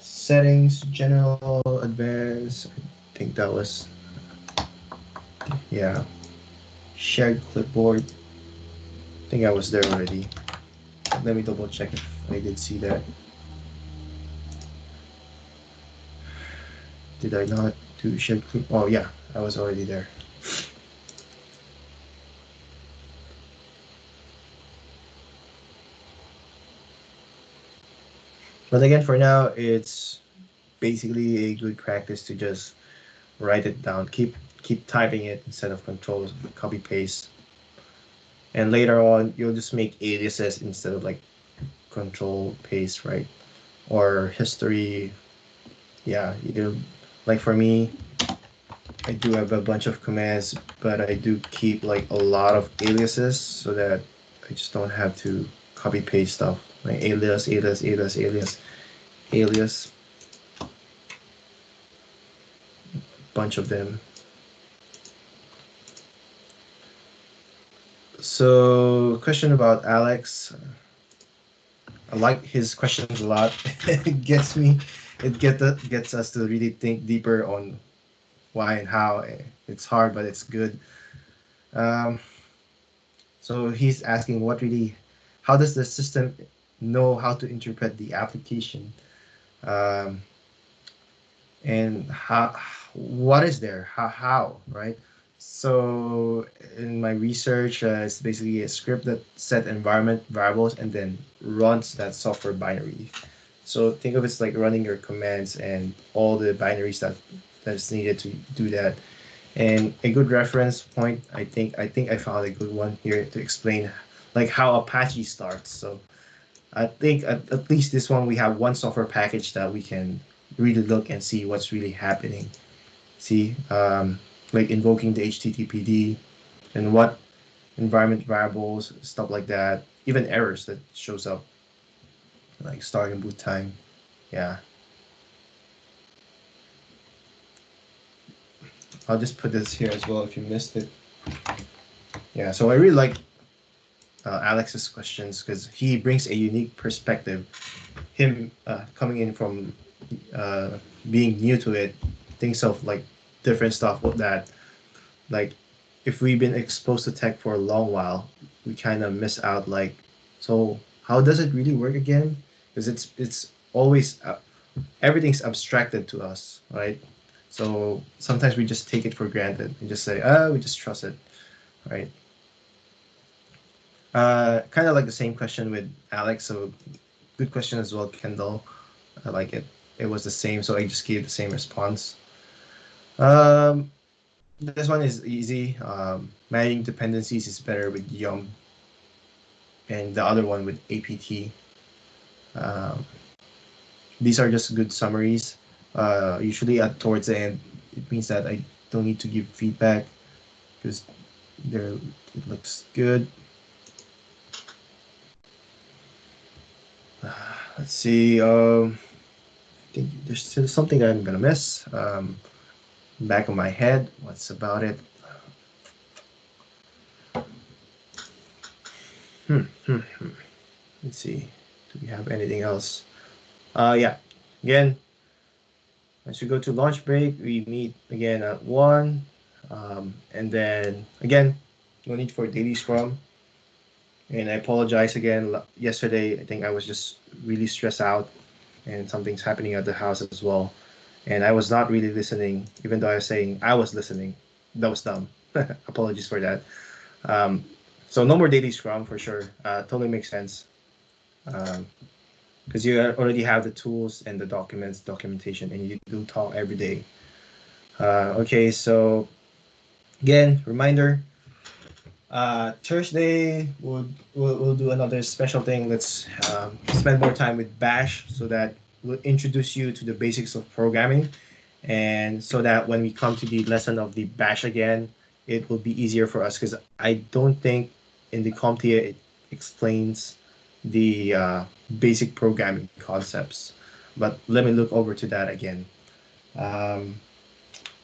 Settings, general, advanced. I think that was, yeah. Shared clipboard. I think I was there already. Let me double check if I did see that. Did I not do shared clip? Oh yeah, I was already there. But again, for now, it's basically a good practice to just write it down. Keep typing it instead of control copy paste. And later on, you'll just make aliases instead of like control paste, right? Or history. Yeah, either like for me, I do have a bunch of commands, but I do keep like a lot of aliases so that I just don't have to copy paste stuff. Like alias, alias, alias, alias, alias, bunch of them. So, question about Alex. I like his questions a lot. It gets me. Gets us to really think deeper on why and how. It's hard, but it's good. Um, so he's asking how does the system know how to interpret the application, um, and what is there, right? So in my research, it's basically a script that set environment variables and then runs that software binary. So think of it as like running your commands and all the binaries that's needed to do that. And a good reference point, I think I found a good one here to explain like how Apache starts. So I think at least this one we have one software package that we can really look and see what's really happening. See, like invoking the HTTPD and what environment variables, stuff like that, even errors that shows up, like start and boot time. Yeah, I'll just put this here as well if you missed it. Yeah, so I really like Alex's questions because he brings a unique perspective. Him coming in from being new to it, thinks of like different stuff that like if we've been exposed to tech for a long while, we kind of miss out. Like, so how does it really work again? Because it's always everything's abstracted to us, right? So sometimes we just take it for granted and just say, we just trust it, right? Kind of like the same question with Alex. So good question as well, Kendall. I like it. It was the same, so I just gave the same response. Um, this one is easy. Managing dependencies is better with Yum, and the other one with APT. Um, these are just good summaries. Usually at towards the end, it means that I don't need to give feedback because there it looks good. Let's see. I think there's still something I'm gonna miss. Back of my head, what's about it? Let's see. Do we have anything else? Yeah. Again, as we go to lunch break, we meet again at 1. And then again, no need for daily scrum. And I apologize again. Yesterday, I think I was just really stressed out and something's happening at the house as well. And I was not really listening, even though I was saying I was listening. That was dumb. Apologies for that. Um, so no more daily scrum for sure. Totally makes sense. Because you already have the tools and the documentation, and you do talk every day. Okay, so Again, reminder, Thursday we'll do another special thing. Let's spend more time with Bash so that we'll introduce you to the basics of programming, and so that when we come to the lesson of the Bash again, it will be easier for us because I don't think in the CompTIA it explains the basic programming concepts. But let me look over to that again. Um,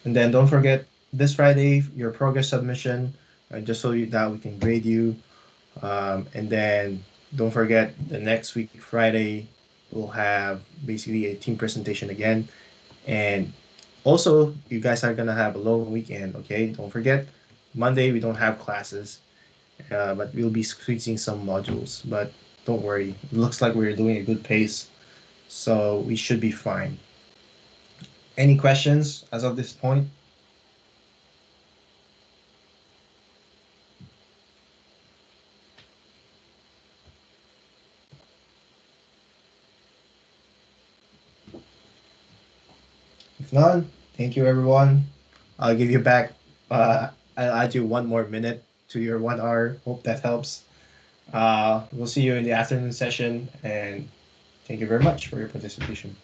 and then don't forget this Friday your progress submission, just so that we can grade you. And then don't forget the next week Friday we'll have basically a team presentation again. And also you guys are gonna have a long weekend. Okay, don't forget Monday we don't have classes, but we'll be squeezing some modules. But don't worry, it looks like we're doing a good pace, so we should be fine. Any questions as of this point? If none, thank you everyone. I'll give you back. I'll add you 1 more minute to your 1 hour. Hope that helps. We'll see you in the afternoon session, and thank you very much for your participation.